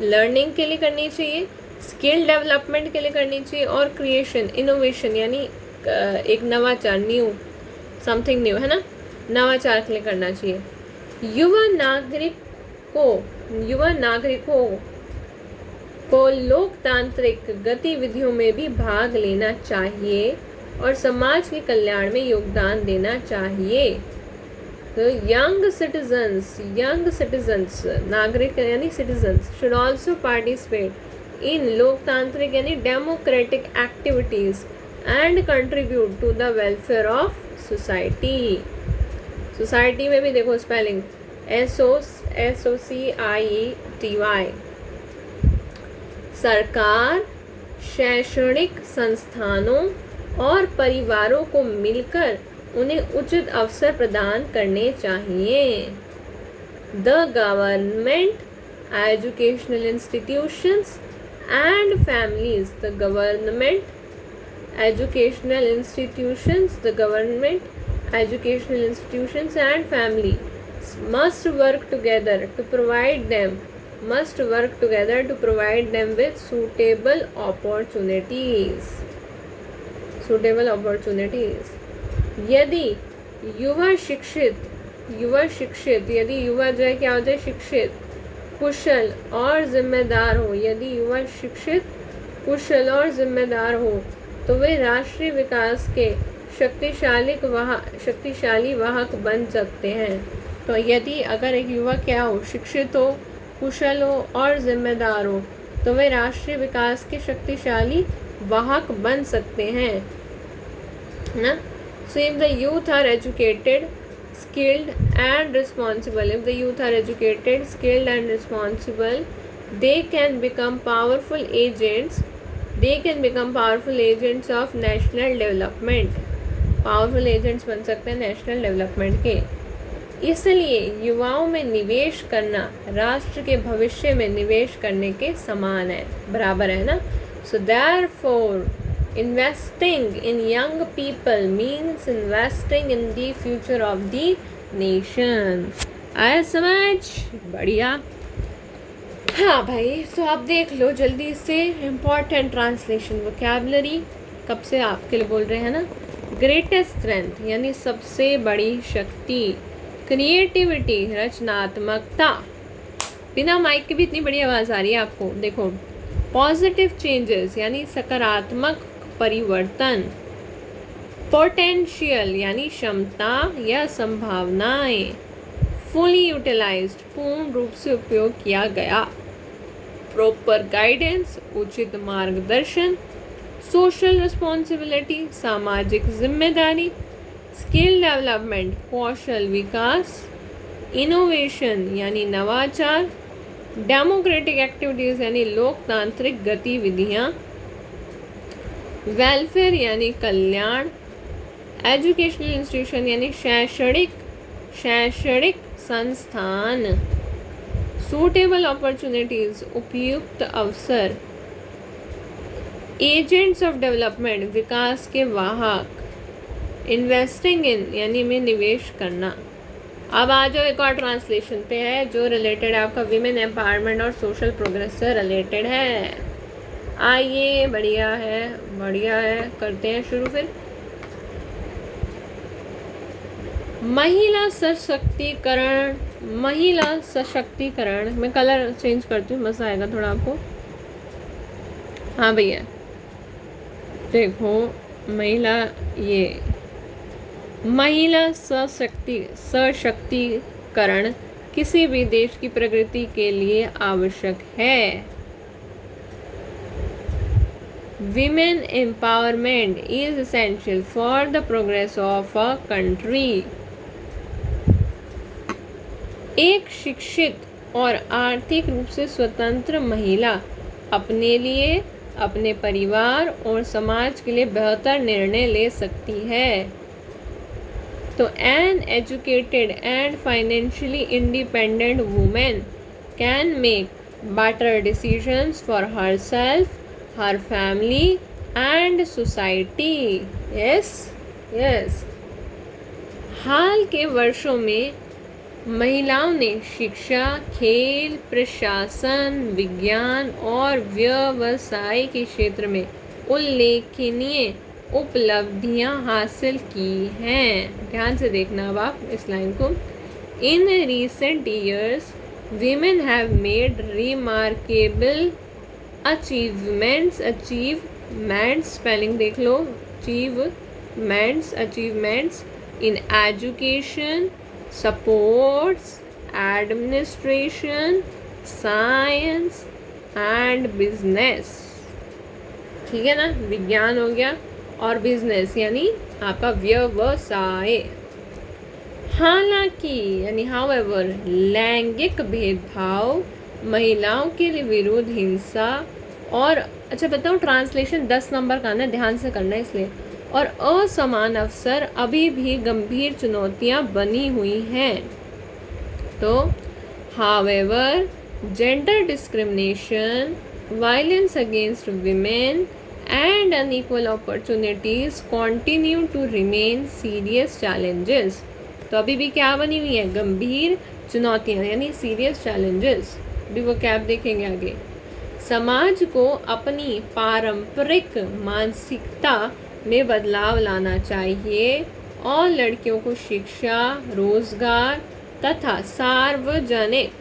learning के लिए करनी चाहिए, स्किल डेवलपमेंट के लिए करनी चाहिए, और क्रिएशन, इनोवेशन यानी एक नवाचार, न्यू, समथिंग न्यू, है ना, नवाचार के लिए करना चाहिए। युवा नागरिकों को लोकतांत्रिक गतिविधियों में भी भाग लेना चाहिए और समाज के कल्याण में योगदान देना चाहिए। तो यंग सिटीजन्स, नागरिक यानी citizens, should also participate in लोकतांत्रिक यानी democratic activities and contribute to the welfare of society. Society में भी देखो स्पेलिंग SOCIETY। सरकार, शैक्षणिक संस्थानों और परिवारों को मिलकर उन्हें उचित अवसर प्रदान करने चाहिए। The government, educational institutions and families, the government, educational institutions and family must work together to provide them with suitable opportunities। यदि युवा शिक्षित, यदि युवा जो है क्या हो जाए? शिक्षित, कुशल और जिम्मेदार हो, यदि युवा शिक्षित, कुशल और जिम्मेदार हो तो वे राष्ट्रीय विकास के शक्तिशाली वाहक बन सकते हैं। तो यदि अगर एक युवा क्या हो? शिक्षित हो, कुशल हो और जिम्मेदार हो तो वे राष्ट्रीय विकास के शक्तिशाली वाहक बन सकते हैं, ना। So if the youth are educated, skilled and responsible, if the youth are educated, skilled and responsible, they can become powerful agents of national development। Powerful agents बन सकते हैं नेशनल डेवलपमेंट के। इसलिए युवाओं में निवेश करना राष्ट्र के भविष्य में निवेश करने के समान है, बराबर है ना। So therefore, investing in young people means investing in the future of the nation. आया समझ? बढ़िया। हाँ भाई, तो आप देख लो जल्दी से इम्पॉर्टेंट ट्रांसलेशन वोकैबुलरी। कब से आपके लिए बोल रहे हैं ना। ग्रेटेस्ट स्ट्रेंथ यानी सबसे बड़ी शक्ति, क्रिएटिविटी रचनात्मकता। बिना माइक के भी इतनी बड़ी आवाज़ आ रही है आपको, देखो। पॉजिटिव चेंजेस यानी सकारात्मक परिवर्तन, पोटेंशियल यानी क्षमता या संभावनाएं, फुली यूटिलाइज्ड पूर्ण रूप से उपयोग किया गया, प्रॉपर गाइडेंस उचित मार्गदर्शन, सोशल रिस्पॉन्सिबिलिटी सामाजिक जिम्मेदारी, स्किल डेवलपमेंट कौशल विकास, इनोवेशन यानी नवाचार, डेमोक्रेटिक एक्टिविटीज़ यानी लोकतांत्रिक गतिविधियाँ, वेलफेयर यानी कल्याण, एजुकेशनल इंस्टीट्यूशन यानी शैक्षणिक संस्थान, सूटेबल अपॉर्चुनिटीज़ उपयुक्त अवसर, एजेंट्स ऑफ डेवलपमेंट विकास के वाहक, इन्वेस्टिंग इन यानी में निवेश करना। अब आ जाओ एक और ट्रांसलेशन पे है जो रिलेटेड है आपका विमेन एम्पावरमेंट और सोशल प्रोग्रेस से रिलेटेड है। आइए, बढ़िया है, करते हैं शुरू फिर। महिला सशक्तिकरण, मैं कलर चेंज करती हूँ, मज़ा आएगा थोड़ा आपको। हाँ भैया देखो, महिला सशक्तिकरण किसी भी देश की प्रगति के लिए आवश्यक है। Women empowerment is essential for the progress of a country. एक शिक्षित और आर्थिक रूप से स्वतंत्र महिला अपने लिए, अपने परिवार और समाज के लिए बेहतर निर्णय ले सकती है। तो an educated and financially independent woman can make better decisions for herself, her family and society. Yes. हाल के वर्षों में महिलाओं ने शिक्षा, खेल, प्रशासन, विज्ञान और व्यवसाय के क्षेत्र में उल्लेखनीय उपलब्धियां हासिल की हैं। ध्यान से देखना अब आप इस लाइन को। In recent years women have made remarkable achievements spelling देख लो, achievements in education, sports, administration, science and business. ठीक है ना, विज्ञान हो गया और बिजनेस यानी आपका व्यवसाय। हालांकि यानी हाउएवर लैंगिक भेदभाव, महिलाओं के विरुद्ध हिंसा और अच्छा बताओ ट्रांसलेशन 10 नंबर का ना, ध्यान से करना इसलिए, और असमान अवसर अभी भी गंभीर चुनौतियां बनी हुई हैं। तो however gender discrimination, violence against women and unequal opportunities continue to remain serious challenges. तो अभी भी क्या बनी हुई है, गंभीर चुनौतियाँ यानी सीरियस चैलेंजेस। भी वो क्या देखेंगे आगे। समाज को अपनी पारंपरिक मानसिकता में बदलाव लाना चाहिए और लड़कियों को शिक्षा, रोजगार तथा सार्वजनिक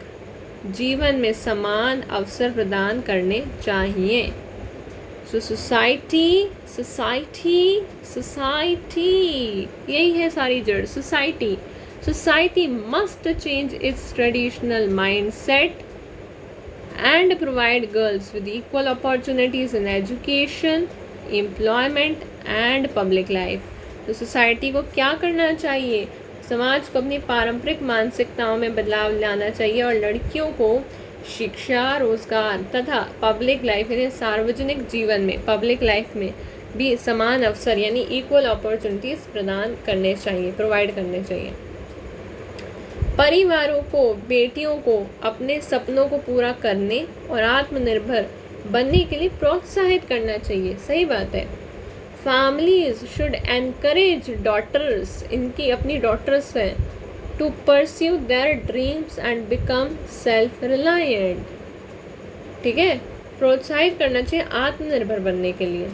जीवन में समान अवसर प्रदान करने चाहिए। So society यही है सारी जड़, society must change its traditional mindset and provide girls with equal opportunities in education, employment and public life. तो सोसाइटी को क्या करना चाहिए, समाज को अपनी पारंपरिक मानसिकताओं में बदलाव लाना चाहिए और लड़कियों को शिक्षा, रोजगार तथा पब्लिक लाइफ यानी सार्वजनिक जीवन में, पब्लिक लाइफ में भी समान अवसर यानी इक्वल अपॉर्चुनिटीज प्रदान करने चाहिए, प्रोवाइड करने चाहिए। परिवारों को बेटियों को अपने सपनों को पूरा करने और आत्मनिर्भर बनने के लिए प्रोत्साहित करना चाहिए। सही बात है। फैमिलीज शुड एनकरेज डॉटर्स, इनकी अपनी डॉटर्स हैं, to pursue their dreams and become self reliant. ठीक है, प्रोत्साहित करना चाहिए आत्मनिर्भर बनने के लिए।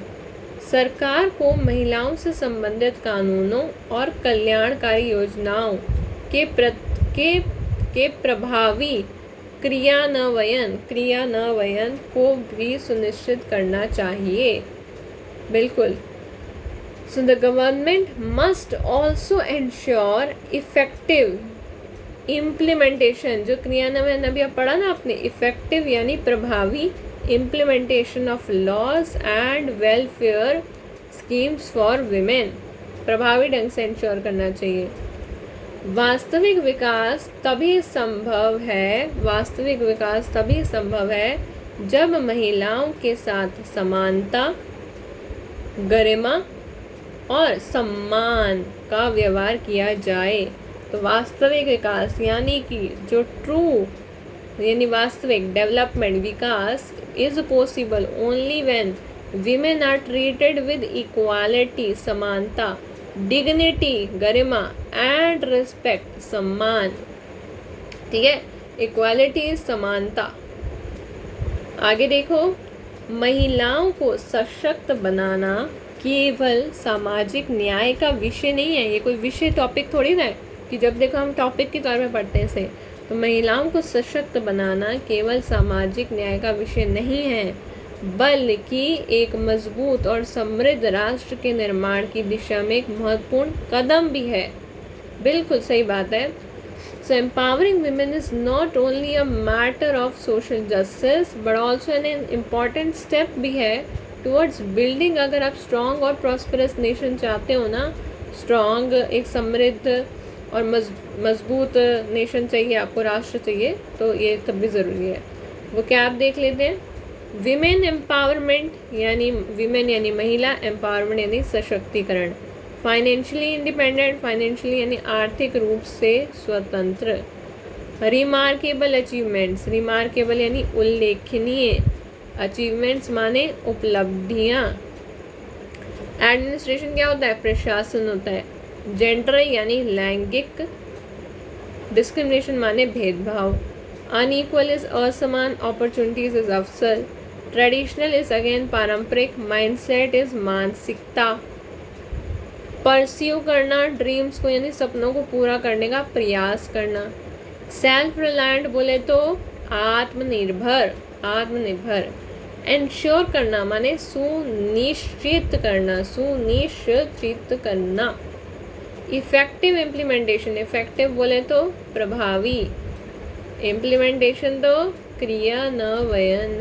सरकार को महिलाओं से संबंधित कानूनों और कल्याणकारी योजनाओं के प्रभावी क्रियान्वयन को भी सुनिश्चित करना चाहिए। बिल्कुल। So the government must also ensure effective implementation, जो क्रियान्वयन अभी आप पढ़ा ना आपने, इफेक्टिव यानी प्रभावी implementation of laws and welfare schemes for women, प्रभावी ढंग से इंश्योर करना चाहिए। वास्तविक विकास तभी संभव है जब महिलाओं के साथ समानता, गरिमा और सम्मान का व्यवहार किया जाए। तो वास्तविक विकास यानी कि जो यानी वास्तविक डेवलपमेंट, विकास is possible only when women are treated with equality, समानता, डिग्निटी, गरिमा एंड रिस्पेक्ट, सम्मान। ठीक है, इक्वालिटी, समानता। आगे देखो, महिलाओं को सशक्त बनाना केवल सामाजिक न्याय का विषय नहीं है। ये कोई विषय टॉपिक थोड़ी ना है कि जब देखो हम टॉपिक के तौर पे पढ़ते हैं इसे। तो महिलाओं को सशक्त बनाना केवल सामाजिक न्याय का विषय नहीं है, बल्कि एक मजबूत और समृद्ध राष्ट्र के निर्माण की दिशा में एक महत्वपूर्ण कदम भी है। बिल्कुल सही बात है। So empowering women is not only a matter of social justice but also an important step भी है टुवर्ड्स बिल्डिंग। अगर आप स्ट्रॉन्ग और प्रॉस्परस नेशन चाहते हो ना, स्ट्रॉन्ग, एक समृद्ध और मजबूत नेशन चाहिए आपको, राष्ट्र चाहिए, तो ये तब भी ज़रूरी है। वो क्या आप देख लेते हैं। विमेन एम्पावरमेंट यानी विमेन यानी महिला, एम्पावरमेंट यानी सशक्तिकरण। फाइनेंशियली इंडिपेंडेंट, फाइनेंशियली यानी आर्थिक रूप से स्वतंत्र। रिमार्केबल अचीवमेंट्स, रिमार्केबल यानी उल्लेखनीय, अचीवमेंट्स माने उपलब्धियाँ। एडमिनिस्ट्रेशन क्या होता है, प्रशासन होता है। जेंडर यानी लैंगिक, डिस्क्रिमिनेशन माने भेदभाव। अनइक्वल इज असमान, अपॉर्चुनिटीज इज अवसर। ट्रेडिशनल इज अगेन पारंपरिक, माइंडसेट इज मानसिकता। परस्यू करना, ड्रीम्स को यानी सपनों को पूरा करने का प्रयास करना। सेल्फ रिलायंट बोले तो आत्मनिर्भर, आत्मनिर्भर। एंश्योर करना माने सुनिश्चित करना, सुनिश्चित करना। इफेक्टिव इम्प्लीमेंटेशन, इफेक्टिव बोले तो प्रभावी, इम्प्लीमेंटेशन तो क्रियान्वयन।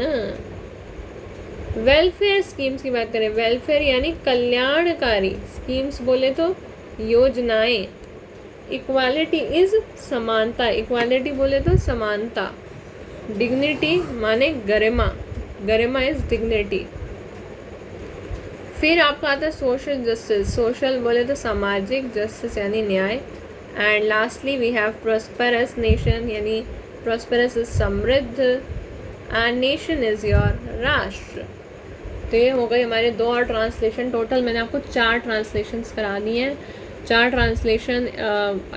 वेलफेयर स्कीम्स की बात करें, वेलफेयर यानी कल्याणकारी, स्कीम्स बोले तो योजनाएं। इक्वालिटी इज समानता, इक्वालिटी बोले तो समानता। डिग्निटी माने गरिमा, गरिमा इज डिग्निटी। फिर आपका आता है सोशल जस्टिस, सोशल बोले तो सामाजिक, जस्टिस यानी न्याय। And lastly we have prosperous nation, यानी प्रॉस्पेरस इज समृद्ध एंड नेशन इज योर राष्ट्र। तो ये हो गए हमारे 2 और ट्रांसलेशन। टोटल मैंने आपको 4 ट्रांसलेशंस करा दिए हैं, 4 ट्रांसलेशन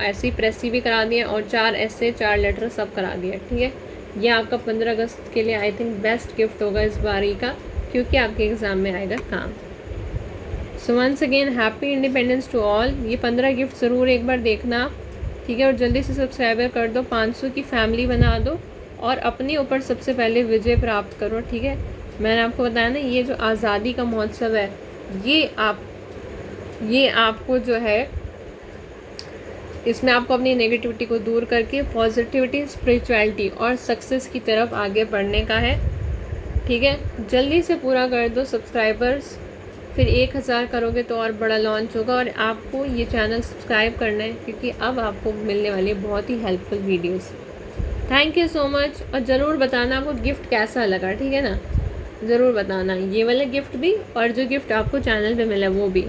ऐसी प्रेसी भी करा दिए और 4 ऐसे 4 लेटर सब करा दिए। ठीक है, ये आपका 15 अगस्त के लिए आई थिंक बेस्ट गिफ्ट होगा इस बारी का, क्योंकि आपके एग्ज़ाम में आएगा काम। So once again happy independence to all. ये 15 गिफ्ट ज़रूर एक बार देखना, ठीक है, और जल्दी से सब्सक्राइबर कर दो, 500 की फैमिली बना दो और अपने ऊपर सबसे पहले विजय प्राप्त करो। ठीक है, मैंने आपको बताया ना, ये जो आज़ादी का महोत्सव है, ये आपको जो है, इसमें आपको अपनी नेगेटिविटी को दूर करके पॉजिटिविटी, स्पिरिचुअलिटी और सक्सेस की तरफ आगे बढ़ने का है। ठीक है, जल्दी से पूरा कर दो सब्सक्राइबर्स, फिर 1000 करोगे तो और बड़ा लॉन्च होगा। और आपको ये चैनल सब्सक्राइब करना है, क्योंकि अब आपको मिलने वाली बहुत ही helpful videos. Thank you so much. और ज़रूर बताना आपको गिफ्ट कैसा लगा, ठीक है ना, ज़रूर बताना, ये वाला गिफ्ट भी और जो गिफ्ट आपको चैनल पे मिला वो भी।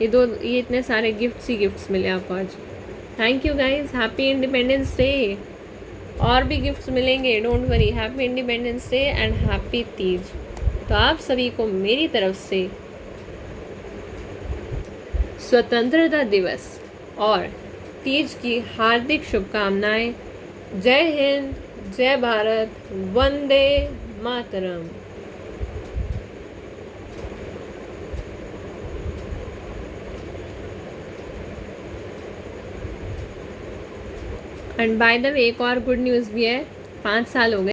ये इतने सारे गिफ्ट्स मिले आपको आज। Thank you guys, happy Independence day. और भी गिफ्ट्स मिलेंगे, don't worry. Happy Independence Day and happy Teej. तो आप सभी को मेरी तरफ से स्वतंत्रता दिवस और तीज की हार्दिक शुभकामनाएं। जय हिंद, जय Bharat, Vande Mataram. And by the way एक और गुड न्यूज़ भी है, 5 साल हो गए